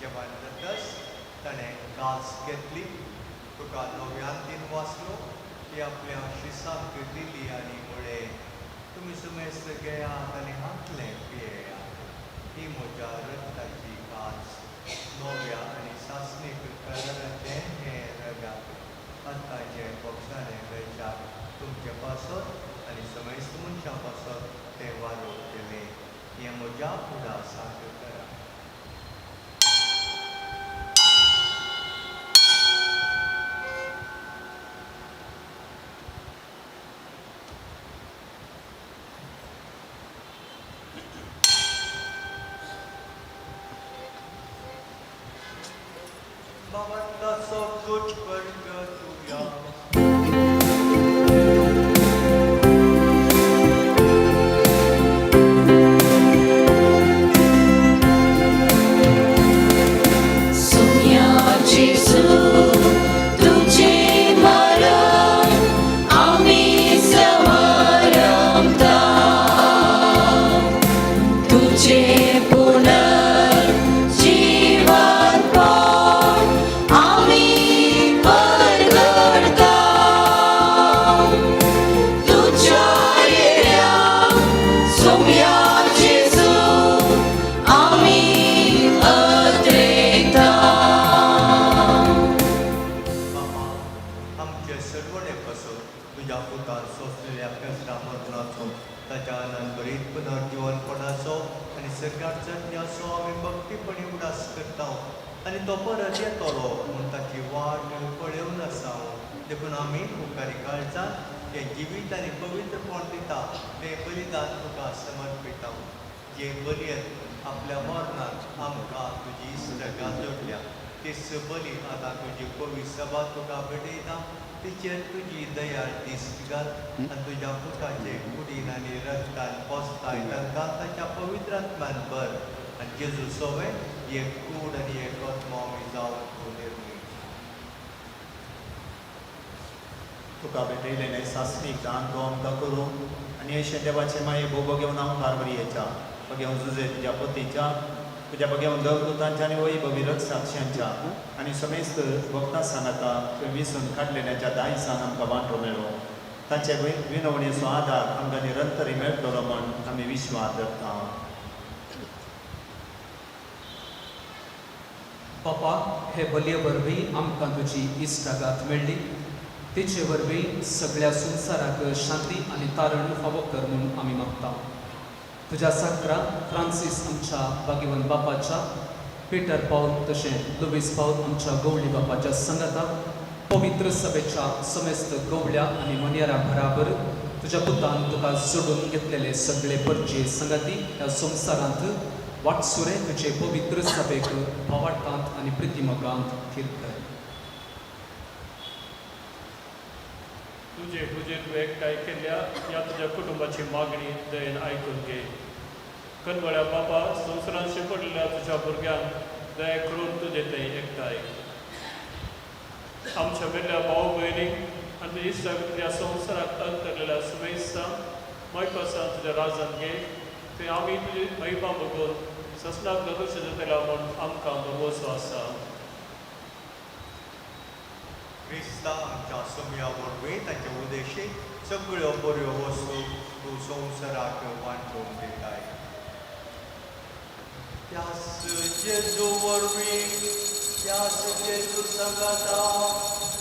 जेवण जातच ताणें कास घेतली तुका नव्यान दिन वाचलो ती आपल्या शिसांक दिली आनी म्हळें तुमी सुमेस्त घेयात आनी हातलें पियेयात ही म्हज्या रक्ताची कास नव्या आनी सासणीक कलराचें हें रगात आतांचे पक्षाने गयच्याक तुमचे पासत आनी समेस्त मनशां पासत तें वालोर केलें हें म्हज्या फुडा सांग करा Mama so good for you. आनी तो परत येतलो म्हूण ताची वाट पळोवन आसा देखून आमी उपकारी काळजान हे जिवीत आनी पवित्रपण दिता तें बलिदान तुका समर्पिता जे बलयेन आपल्या मरणांत आमकां तुजी इश्टगा जोडल्या तीच बली आतां तुजी पवित्र सभा तुका भेटयता तिचेर तुजी दयाळ दिश्ट घाल आनी तुज्या पुताचे कुडीन आनी रक्तान पोसताय तांकां ताच्या पवित्र आत्म्यान भर आनी जेजू सोवे एक कूड आनी एक आत्मो आमी जावन तूं निर्मी तुका भेटयलेलें सासणीक दान तो आमकां करूं आनी अशें देवाचे माये भोव घेवन हांव कारवरियेच्या बघेवन झुजे तुज्या पतीच्या तुज्या बघेवन देवदूतांच्या आनी वैभवी साक्षींच्या आनी समेस्त भक्तां सांगाता विसून काडलेल्याच्या दायसान आमकां वांटो मेळ्ळो तांचे विनवणेचो आदार आमकां निरंतरी मेळटलो म्हण आमी विश्वास धरता बापा हे बलये वरवीं आमकां तुजी इश्टागात मेळ्ळी तिचे वरवीं सगळ्या संवसाराक शांती आनी तारण फावो कर म्हूण आमी मागता तुज्या साकरा फ्रांसीस आमच्या भागिवन बापाच्या पिटर पावल तशें लुईस पावल आमच्या गवळी बापाच्या संगताक पवित्र सभेच्या समेस्त गवळ्या आनी मनियारा बराबर तुज्या पुतान तुका सोडून घेतलेले सगळे परचे संगती ह्या संवसारांत वाटसुरे तुजे पवित्र सभेक भावार्थांत आनी प्रितिमोगांत थीर कर तुजे तुजे तूं एकठांय केल्या ह्या तुज्या कुटुंबाची मागणी दयेन आयकून घे कनवळ्या बाबा संवसारांत शिकवलेल्या तुज्या भुरग्यांक दया करून तुजे थंय एकठांय आमच्या वेगळ्या भाव भयणीक आनी इश्टाक तुज्या संवसाराक अंतरलेल्या सुमेस्तांक मैपासान तुज्या राजान घे थंय आमी तुजी महिमा बघून ससनाक दगोश जातला म्हूण आमकां भरवोसो आसा क्रिस्ता आमच्या सुम्या वरवीं ताचे उद्देशी सगळ्यो बऱ्यो वस्तू तूं संवसाराक वांटून दिताय Jesu वरवीं त्यास जेजू संगता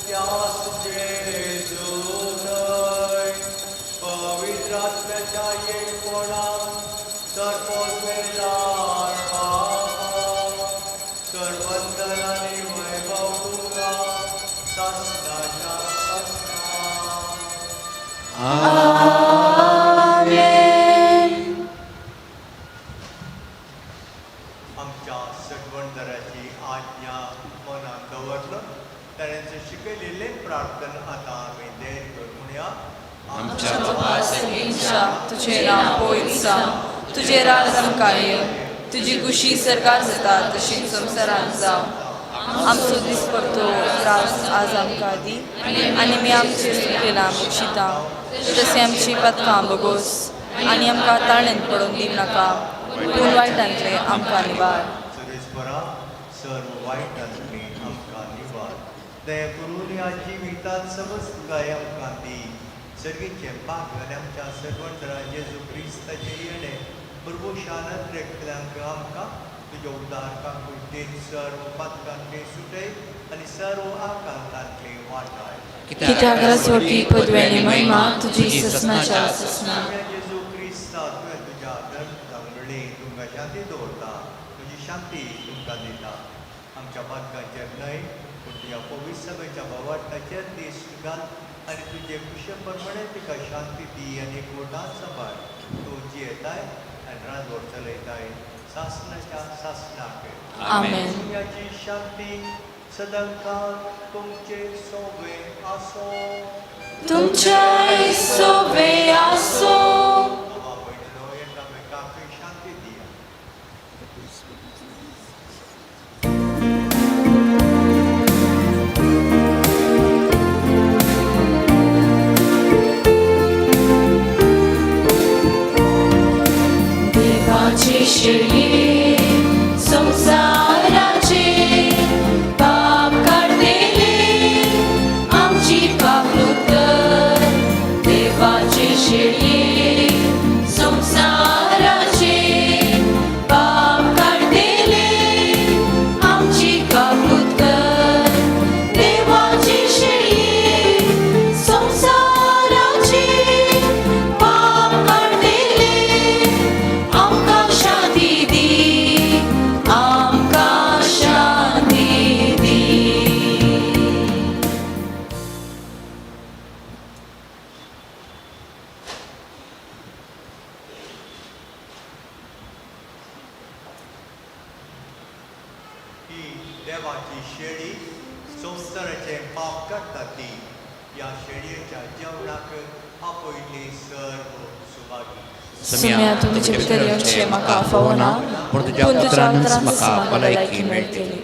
त्यास जेजू न्हय पवित्र आत्म्याच्या एकपणान सर्वोच्चेदार बाबा सर्वंतर आनी वैभव तुका सासणाच्या आमच्या सटवणदाराची आज्ञा मनात दवरलं ताणें शिकयलेले प्रार्थना आतां आमी देर म्हणया आमच्या बाबा सगळींच्या तुझे नाम पवित्र तुझे राज कार्य तुझी कुशी सरकार जाता तशी संवसारांत जावं आमचो दिसपट्टो त्रास आज आमकां दी आनी आमी आमचे चुकेलां बक्षिता तशें आमची पथकां बगोस आनी आमकां ताळेंत पडून दिवं नाका पूण वायटांतले आमकां निवार सुरेशपरा सर्व वायटांतली आमकां निवार दया करून ह्या जिवितांत समस्त गाय आमकां दी सर्गीचे पागल आमच्या सर्वंतरा जेजू क्रिस्ताचे येणे बरोबर शानत रेखल्यांक आमकां तुज्या उदारकांकूय देन सर्व पातकांतले सुटय आनी सर्व आकांतांतले वाटाय कित्याक रजवटी पदव्यानी महिमा तुजी ससनाच्या ससना जेजू क्रिस्ता तुवें तुज्या धर्मडे तुमकां शांती दवरता तुजी शांती तुमकां दिता आमच्या पातकांचेर न्हय पूण तुज्या पवित्र सभेच्या भवाटाचेर दिश्ट घाल आनी तुजे कुशे प्रमाणे तिका शांती दी आनी एकवटांत सांबाळ तूं जियेताय आनी राजवट चलयताय सासणाच्या सासणाक आमेन दुनियाची शांती सदांकाळ तुमचे सोबे आसो तुमच्या सोबे आसो एकामेकांक शांती दिया देवाचे शेळये संसाराचे पाप काढलेले आमची पापणूक कर देवाचे शेळये संसाराचे पाप काढलेले आमची पापणूक कर देवाचे शेळये संसाराचे पाप काढलेले आमकां शांती दी आमकां शांती दी ही देवाची शेळी संसाराचे पाप काडटा ती ह्या शेळयेच्या जेवणाक आपयली सर्व सुवागी सुम्या तुमचे भितर येवचे म्हाका फावना पूण तुज्या उतरांतच म्हाका भलायकी मेळटली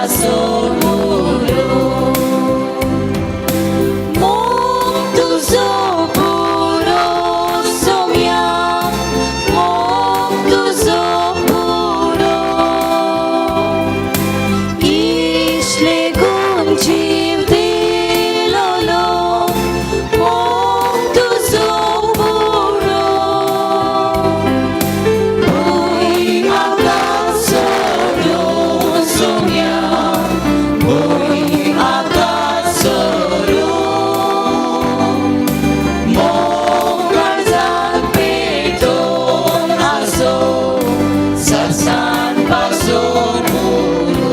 पासून मुरो मोग तुझो पुरो सोम्या मोग तुझो पुरो इश्ले गुण जीव दिलोलो मोग तुझो पुरो Bój akasoro somia Bój akasoro Mogar zan peton aso Sarsan pason muro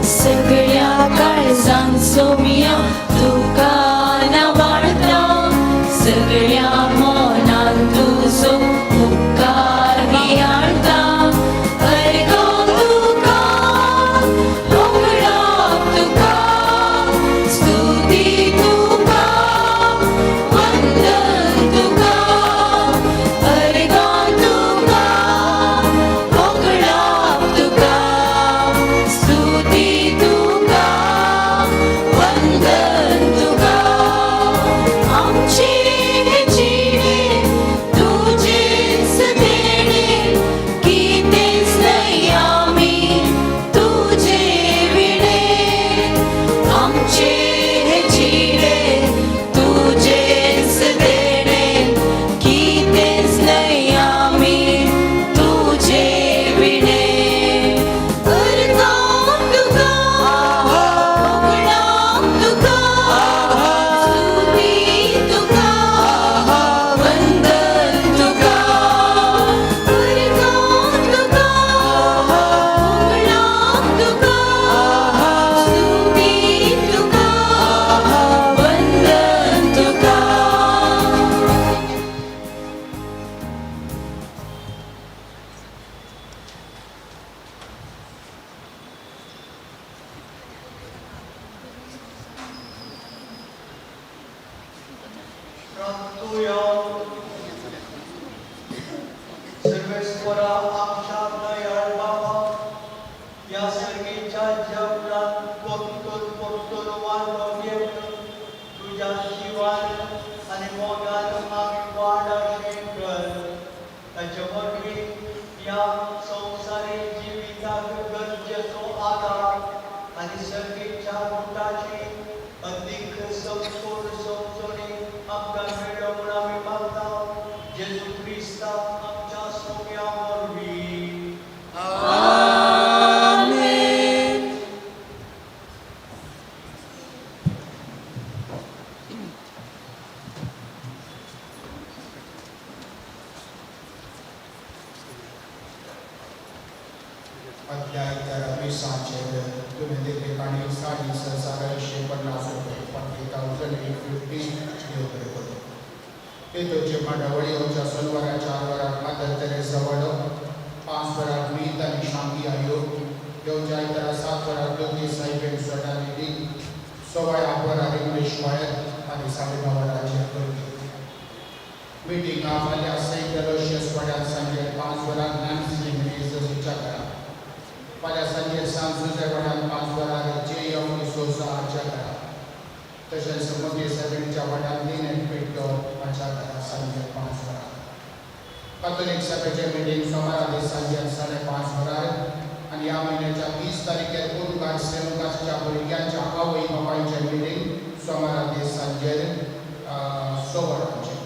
सगळ्या काळजांत सोमिया तुका नावाळटा सगळ्या मनांत तुजो उपकार वियाळटा अर्गो तुका उगडाप तुका स्तुती तुका वंदन तुका अर्गो तुका उगडाप तुका स्तुती तुका वंदन तुका आमचे जिणे तुजेच देणे कितेंच नाही आमी तुजे विणे आमचे जिणे तुजेच देणे कितेंच नाही आमी तुजे विणे अर्गां तुका उगडाप तुका स्तुती तुका वंदन तुका अर्गां तुका उगडाप तुका स्तुती तुका वंदन तुका प्रार्थूया सर्वेश्वरा आमच्या दयाळ बाबा या सर्गीच्या जगण्यात परतून वाढो घेवन तुझ्या जीवान आणि मोगान आमी वाडशें कर ताचे वरवीं या संवसारी जिविताक गरजेचो आदार आणि सर्गीच्या गुटाची अदीक संपूर्ण समजणी आमकां मेळ्ळो म्हूण आमी मागता जेजू क्रिस्ता आमच्या सोम्या वरवीं अध्याय 23 तुम्ही त्या ठिकाणी 50,650 रुपये 40,850 देव बरें करूं तेतूचे मांडावळीच्या सोनवाराच्या 4 वरांक मादर तेरेसा वाडो 5 वरांक मीत आनी शांती आयोग देवच्या इतरा 7 वरांक ज्योती साहेब स्वटानिधी 6 वरांक इंग्लीश वायर आनी 9:30 वरांचेर करपी मिटिंगा फाल्यां सेंट एलोशियस वाड्यार सांजे 5 वरांक नॅन्सी मेजच्या घरा फाल्यां सांजे सांत जुजे वाड्यार 5 वरांक जे.एम. डिसोजा हाच्या घरा तशेंच मोदी सेवेंटच्या वाड्यार लिनेट पेटो हाच्या घरा सांजे 5 वरांक कॅथोलीक सभेचें मिटींग सोमारा दीस सांजे 5:30 वरार आनी ह्या म्हयन्याच्या 20 तारखेर गुरुकार सेवकाच्या भुरग्यांच्या आवय बापायचें मिटींग सोमारा दीस सांजे 6 वरांचेर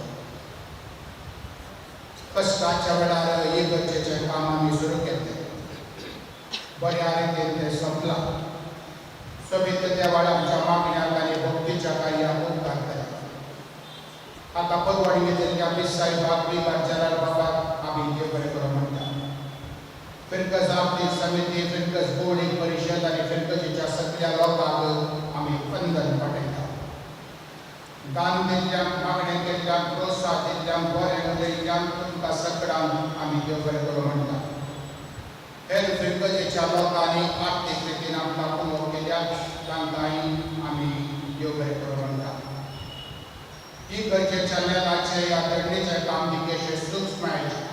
कश्टाच्या वेळार हे गरजेचें काम आमी सुरू केलें बऱ्या रितीन तें सोंपलां सोबीत देवाळ आमच्या मागण्याक आनी भक्तीच्या कार्याक उपकार केला आतां परवडी घेतिल्ल्या बिसाई बापली बाजारार बाबा आम्ही देव बरें करूं म्हणटा फिरकस आर्थिक समिती फिरकस बोर्डिंग परिषद आणि फिरकसीच्या सगळ्या लोकांक आम्ही वंदन पाठयता दान दिल्ल्यांक मागणे केल्ल्यांक प्रोत्साहन दिल्ल्यांक बरें उलयल्ल्यांक तुमकां सगळ्यांक आमी देव बरें करूं म्हणटा हेर फिरकसीच्या लोकांनी आर्थिक रितीन आमकां कुमोव केल्याक तांकांय आमी देव बरें करूं म्हणटा ही गरजेच्या नेलाचे ह्या धडणीचे काम दिकेशे सूक्ष्म मेळचे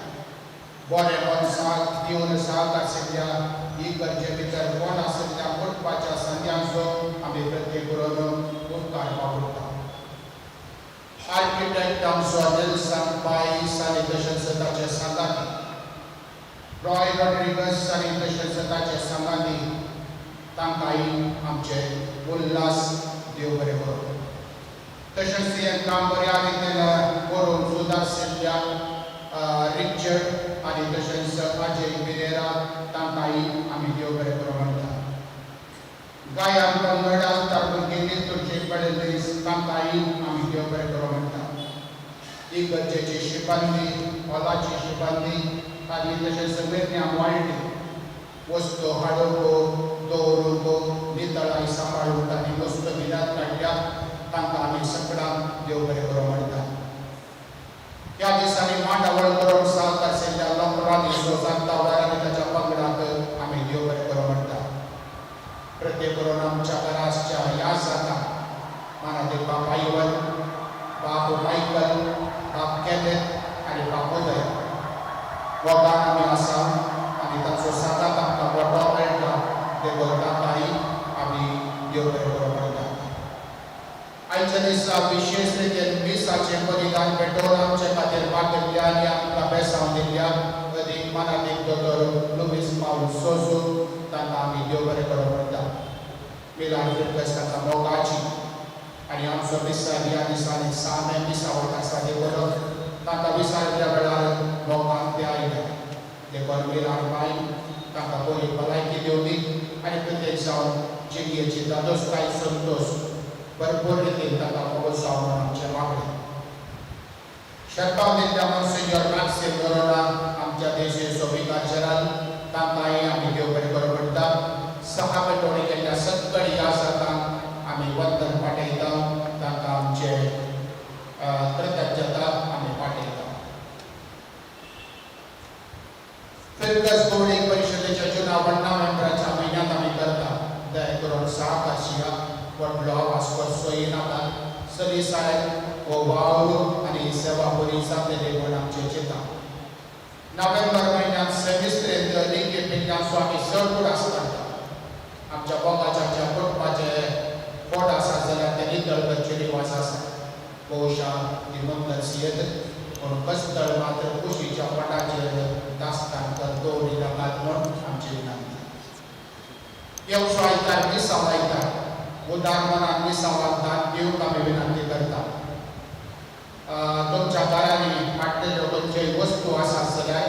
बरें मनसाक दिवन साथ आशिल्ल्या ही गरजे भितर कोण आशिल्ल्या मुठपाच्या संद्यांचो आमी प्रत्येक करून उपकार वावुरता आर्किटेक्ट आमचो नेल्सन पायस आनी तशेंच ताचे सांगाती रॉय रॉड्रिगस आनी तशेंच ताचे सांगाती तांकांय आमचे उल्हास देव बरें करूं तशेंच हें काम बऱ्या रितीन करून सुदारशिल्ल्या रिचर्ड आनी तशेंच अजय बिरेरा तांकांय आमी देव बरें करूं म्हणटा गायन कन्नडांत तातूंत तुळशी पडलीस तांकांय आमी देव बरें करूं म्हणटा ही गरजेची शिबंदी हॉलाची शिबंदी आनी तशेंच मेरण्यां वाळटी वस्तू हाडूंक दवरूंक नितळाय सांबाळूंक आनी वस्तू भिरांत काडल्या तांकां आमी सगळ्यांक देव बरें करूं म्हणटा ह्या दिसांनी मांडावळ करून साथ आशिल्ल्या लोकरांनी जाता आनी ताच्या पंगडाक आमी देव बरें करूं म्हणटा प्रत्येक करून आमच्या घराच्या ह्या जाता मानाचे बाप आयवन बाप मायकल बाप केनेथ आनी बाप उदय वगान आमी आसा आनी ताचो साताक आमकां मोठो मेळटा देखून तांकांय आमी देव बरें करूं म्हणटा आयच्या दिसा विशेष रितीन मिसाचें बलिदान पेटोवन आमचे खातीर वाटिल्ल्या आनी आमकां बेसांव दिल्ल्या अदीक मानादीक दोतोर लुईस पाउल सोजो तांकां आमी देव बरें करूं म्हणटा मिलान फिरकस ताका मोगाची आनी आमचो विसर ह्या दिसांनी सामे विसावट आसा देखून तांकां विसरल्या वेळार मोगान ते आयल्या देखून मिलान बाय तांकां बरी भलायकी दिवली आनी प्रत्येक जावन जिणयेची दादोसकाय संतोश भरपूर रितीन ताका प्रोत्साहन म्हणून आमचे मागणे शेतकाव दिल्ल्या मॉन्सिन्योर मॅक्सिम नोरोना आमच्या देशेचो विकासरान तांकांय आमी देव बरें करूं म्हणटा सहा पेटोवणी केल्ल्या सगळ्या ह्या जातांक आमी वंदन पाठयता तांकां आमचे कृतज्ञता आमी पाठयता फिरकस बोर्डिंग परिशदेच्या चुनावण्या मेंबराच्या म्हयन्यांत आमी करता दया करून साथ आशिया व्हडलो वास्को सोयीनाका सरी साहेब हो वाव आनी सेवा बरी जातली देखून आमचे चिंता नोव्हेंबर म्हयन्यांत सेमिस्त्रेंत लिंगे पिल्ल्यांचो आमी चड उडास काडटा आमच्या बोगाच्या कुटुंबाचे पोट आसा जाल्यार ते नितळ करचे रिवाज आसा भोवशा ती मुंदरसियत पूण कस्तळ मात्र कुशीच्या पोटाचेर दास्तान कर दवरी नाकात म्हूण आमची विनंती येवचो आयतार मिसांव आयतार उदार मनान मिसांवाक दान दिवंक आमी विनंती करता तुमच्या घरांनी हाडलेल्यो खंयच्योय वस्तू आसात जाल्यार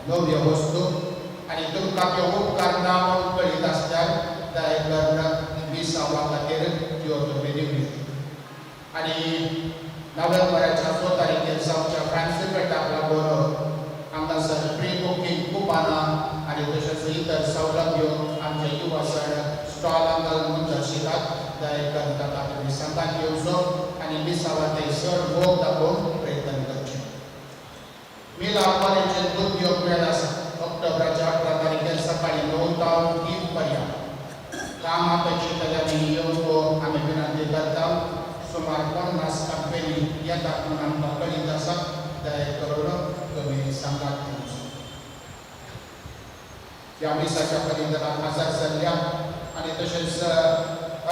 नव्यो वस्तू आनी तुमकां त्यो उपकार ना म्हणून कळीत आसल्यार दया करून मिसांवा खातीर त्यो तुमी दिवल्यो आनी नोव्हेंबराच्या 4 तारखेर जावच्या फ्रांसिपेटाक लागून हांगासर प्री बुकींग कुपानां आनी तशेंच इतर सवलत्यो आमचे युवा सण स्टॉलांक घालून दर्शितात दया करून ताका तुमी संघात येवचो आनी मिसांवा ते चड मोग दाखोवंक प्रयत्न करचे मिलाप कॉलेजींत उद्योग मेळ आसा ऑक्टोबराच्या 18 तारखेर सकाळी 9 ta 3 पर्यंत कामाची तयारी येवंक आमी विनंती करता सुमार 50 कंपनी येतात म्हणून आमकां कळीत आसा दया करून तुमी संघात येवचो ह्या मिसाच्या बलिदानाक हजर जाल्ल्या आनी तशेंच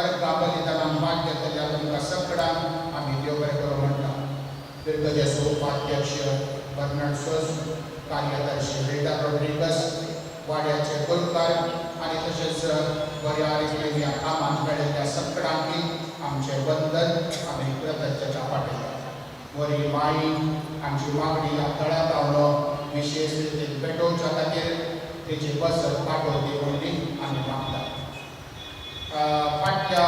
अर्घा बलिदानाक भाग घेतल्या तुमकां सगळ्यांक आमी देव बरें करूं म्हणटा फिरकजेचो उपाध्यक्ष बर्नार्ड सोज कार्यदर्शी रेडा रॉड्रिगस वाड्याचे गोलकार आनी तशेंच बऱ्या रितीन ह्या कामांत मेळिल्ल्या सगळ्यांक आमचे वंदन आमी कृतज्ञता पाठयता बरी माई आमची मागणी ह्या तळ्या पावलो विशेष रितीन पेटोवच्या खातीर तेची बसत पाठोव दिवली आमी मागता फाटल्या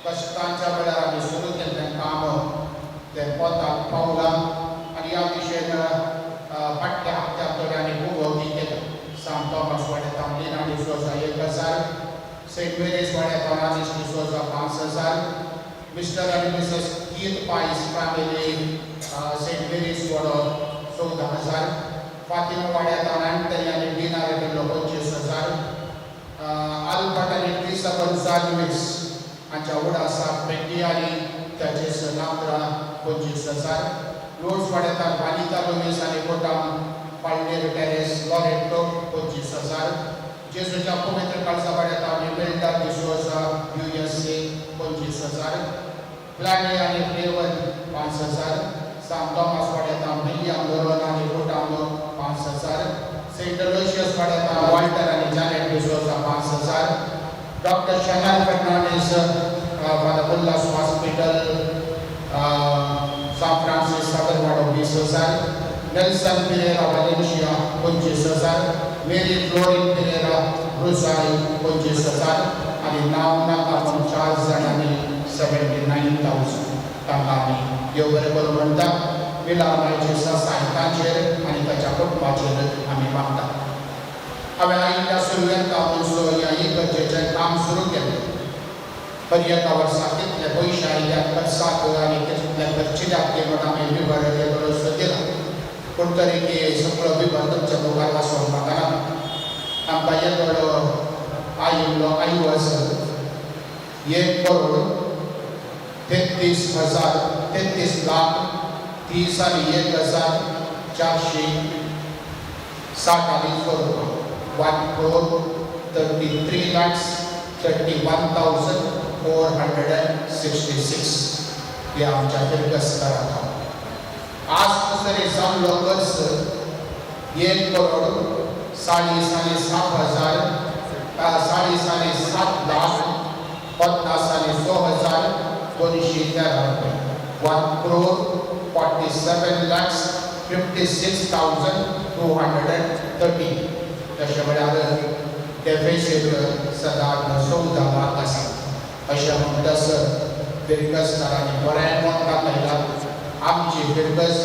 कश्टांच्या वेळार आमी सुरू केल्लें काम तें पोताक पावलां St. Mary's वाड्यातून Adesh D'Souza 5,000. Mr. and Mrs. Keith Pai's family, St. Mary's वाडो 14,000. फातिमा वाड्यातून अँटनी आणि डीना रेबेलो 25,000. Albert आणि Teresa Gonzalez यांच्या उडासा पेटी आणि त्याचे सनात्रा 25,000. लोड्स वाड्यातून वानिता लोमेस आणि कोटाम पालनेर टेरेस लॉरेटो 25,000. जेसूच्या पवित्र काळजा वाड्यातून इमेल्डा डिसोजा USA 25,000. प्लाने आणि फ्लेवर 5,000. St. Thomas वाड्यातून मिलियम लोरन आणि कोटाम 5,000. St. Aloysius वाड्यातून वॉल्टर आणि जानेट D'Souza 5,000. Dr. Shannon Fernandez Vadapullas Hospital San Francisco Sagarwado 20,000. Nelson Pereira Valencia 25,000. Mary Florin Pereira Rosario 25,000. आणि नाव नाका पण 4 जणांनी 79,000 तांकांनी देव बरे करून म्हणटा विलामाचे सहायताचेर आणि त्याच्या कुटुंबाचेर आम्ही मागता. हांवें आयिल्ल्या सुरवेंत या इगर्जेचें काम सुरू केलें. पर्यंत वर्सां कितले पयशे आयिल्ल्या खर्चाक आनी कितले खर्चिल्ल्याक ते म्हणून आमी विवर बरोसो दिला. पूण तरी की सगळो विवर तुमच्या मुखार वाचूंक म्हाका ना. आमकां येदोळो आयिल्लो आयवस 1,33,30,1,460 1,33,31,466 हे आमच्या फिरकसकाराक. आज दुसरे जाल्लो खर्च 1,07,50,213 1,47,56,230. तशें म्हळ्यार डेफिसीट सदांच 14 लाख आसा. अशें म्हणटसर फिरकसकारांनी बरें मत घातलेलां. आमची फिरकस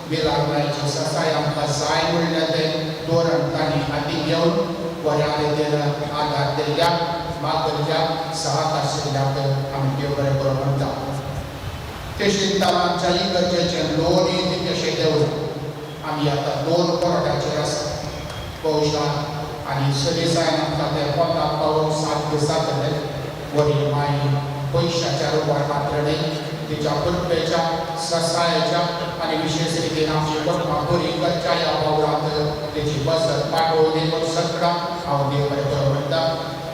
विलागनाची ससाय आमकां जाय म्हणलें तें धोरण तांणी हाती घेवन बऱ्या रितीन आदार दिल्ल्याक मागल्ल्याक साथ आशिल्ल्याक आमी देव बरें करूं म्हणटा. ते शिंतान आमच्या इगर्जेचें लोनूय तितकेशें देंवना. आमी आतां 2 करोडाचेर आसा पौशां आनी सदिसायन आमकां तें पोटाक पावोवंक 7 दीस जातले. वरी माय पयशाच्या रुपार मात्र न्ही, तिच्या कुटुंबाच्या ससायाच्या आणि विशेष रितीन आमची कुटुंबां बरी करच्या ह्या वावरांत तेची बसत पाठोवणी करून सगळां हांव देव बरें करूं म्हणटा.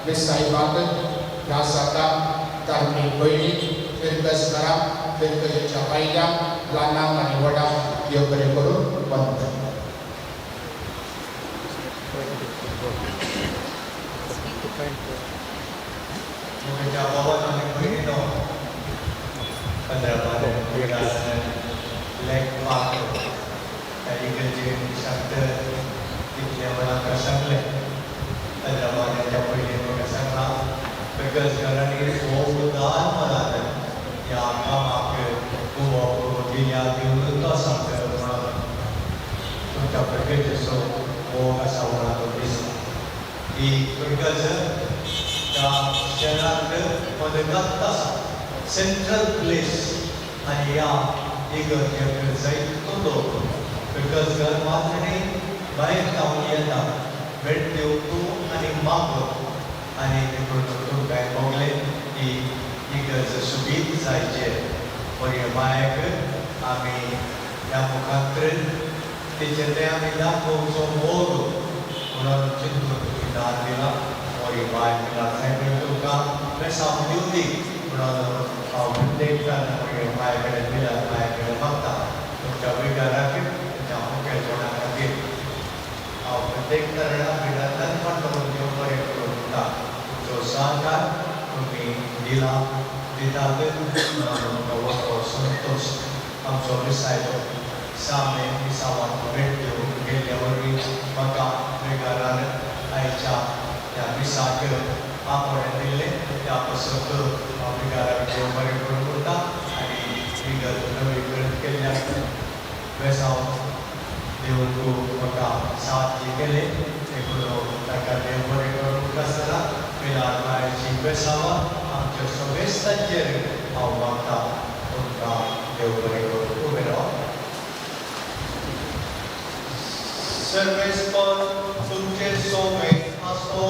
साहिबाक ह्या साता धार्मीक भयणीक फिरकसकारांक फिरकसेच्या बायलांक ल्हानांक आनी व्हडांक देव बरें करून वंदन. म्हज्या भावान आनी भयणीनो 15 लेग पार्क त्या इगर्जेन शांत तितल्या वेळाक सांगलें. 15 वर्सांच्या पयलीं म्हाका सांगला फिरकसकारांनी हो उदार मनान ह्या कामाक खूब दिल्या दिवन तो सांगता म्हणून तुमच्या फिरकसेचो मोग आसा म्हणून दिसता. ही फिरकस त्या शहरांत मदगत आसा, सेंट्रल प्लेस. आनी ह्या इगर्जेक जायतो लोक फिरकसकार मात्र न्ही भायर जावन येता भेट दिवंक आनी मागूंक. आनी देखून तुमकां मोगलें ही इगर्ज सुबीत जायचे. बरे मायक आमी ह्या मुखांतर तिचे ते आमी दाखोवचो मोग म्हणून चिंतून दान दिला. बरी माय तुमकां प्रेसांव दिवं दी म्हणून हांव प्रत्येकान माय कडेन दिला माय कडेन मागता. तुमच्या विचाराक तुमच्या मुखेलपणा खातीर हांव प्रत्येक तरेन विचारांतल्यान म्हणून देव बरें करूं म्हणटा. तुमचो सहकार तुमी दिला दितात म्हाका संतोश. आमचो विसायलो सामने विसावान भेट दिवंक गेल्ले वरवीं म्हाका वेगारान आयच्या ह्या विसाक आपणें दिल्लें त्या पासून हांव वेगाराक देव बरें करूं म्हणटा. आनी इगर्ज नवीकरण केल्ल्याक वेसांव देवून म्हाका साथ जी केले देखून ताका देव बरें करूं म्हणटा. मिलार मायची बेसावा आमच्या सगळ्यांचेर हांव मागता तुमकां देव बरें करूं उबे राव सर्वेस्पर तुमचे सोबे आसो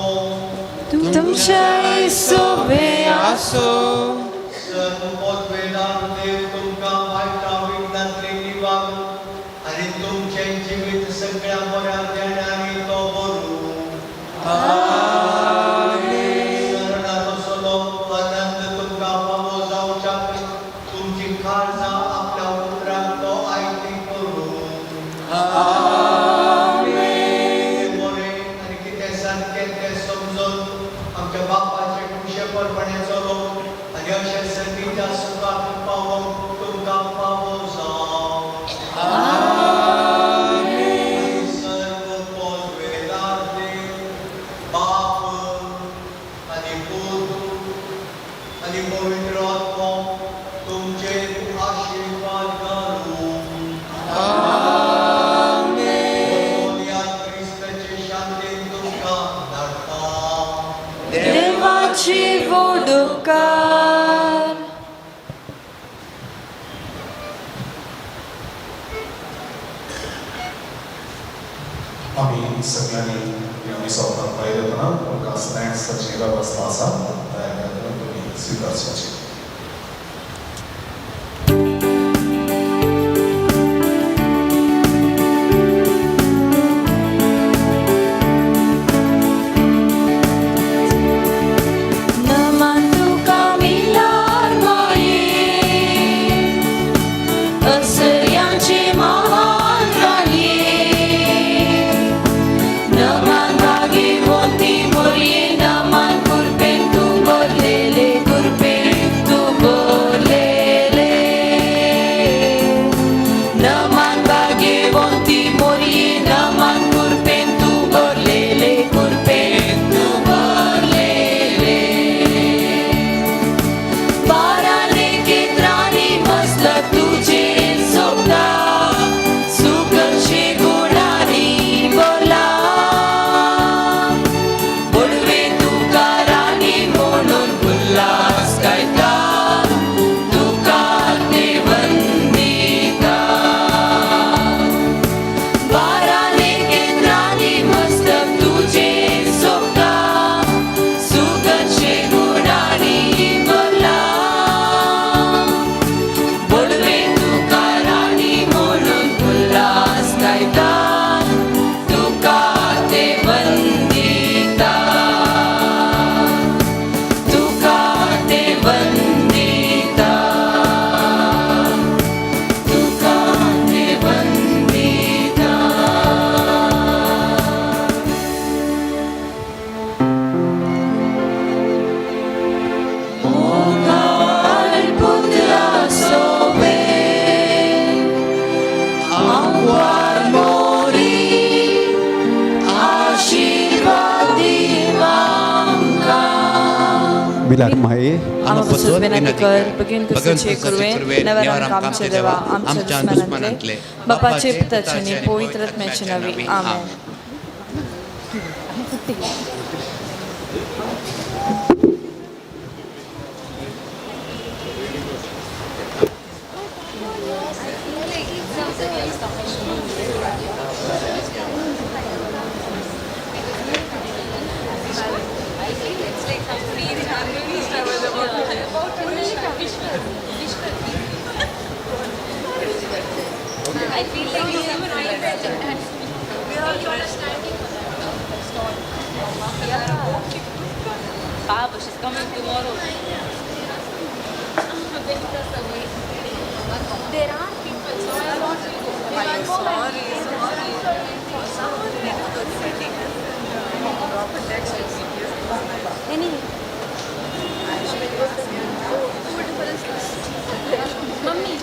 तुमच्या सोबे आसो सर्वोद्वेदान देव तुमकां वायटा विघ्नांतली निवार आनी तुमचें जिवीत सगळ्या बऱ्या देण्यानी तो भरू शरणाचो सलो आनंद तुमकां फावो जावच्या तुमची काळजां आपल्या पुत्राक तो आयती करू बरें आनी कितें सारकें तें समजून आमच्या बापाचे खुशेपणपणे चलोवंक आनी अशें संगीच्या सुखाक पावोवंक तुमकां फावो जावं सर्व पदवेदार देव बाप आनी पूत आनी पवित्र आत्मो तुमचेर आशिर्वाद घालूं या क्रिस्ताचे शांतीन तुमकां धाडटा देवाची वोडकार आम्ही सगळ्यांनी आम्ही स्वतः पाहिजे होतो ना तुमकां स्नॅक्साची वेवस्था आसा तयार करून तुम्ही स्वीकारपाची नमन तुका मिलार माये असर्यांचे महान राये नमन भाग्यवंती मोरये नमन कुर्पेन तू भरलेले कुर्पेन तू भरलेले नमन भाग्यवंती मोरये नमन कुर्पेन तू भरलेले कुर्पेन तू भरलेले बाराने केत्रांनी मसलं तुझे सोबता सुखचे गुणांनी बोला बुडवे तुका राणी म्हणून उल्हास गायता तुका ते वंदिता बाराने केत्रांनी मसलं तुझे सोबता सुखचे गुणांनी बोला बुडवे तुका राणी म्हणून उल्हास गायता तुका ते वंदिता तुका ते वंदिता तुका ते Vandita Ogal putra sobe Amwar mori Ashirvadi mamka मिलार माये आमपासून विनंती कर बगीन कुसचे कुरवे नवराम कामचे देवा आमच्या दुश्मनांतले बापाचे पिताचे आणि पवित्र आत्म्याचे नावे आमेन I feel like we have a right and we are all understanding Baba, she's coming tomorrow. There are people, so I want to go. Sorry. Someone in a good setting. Anyway. Mummy.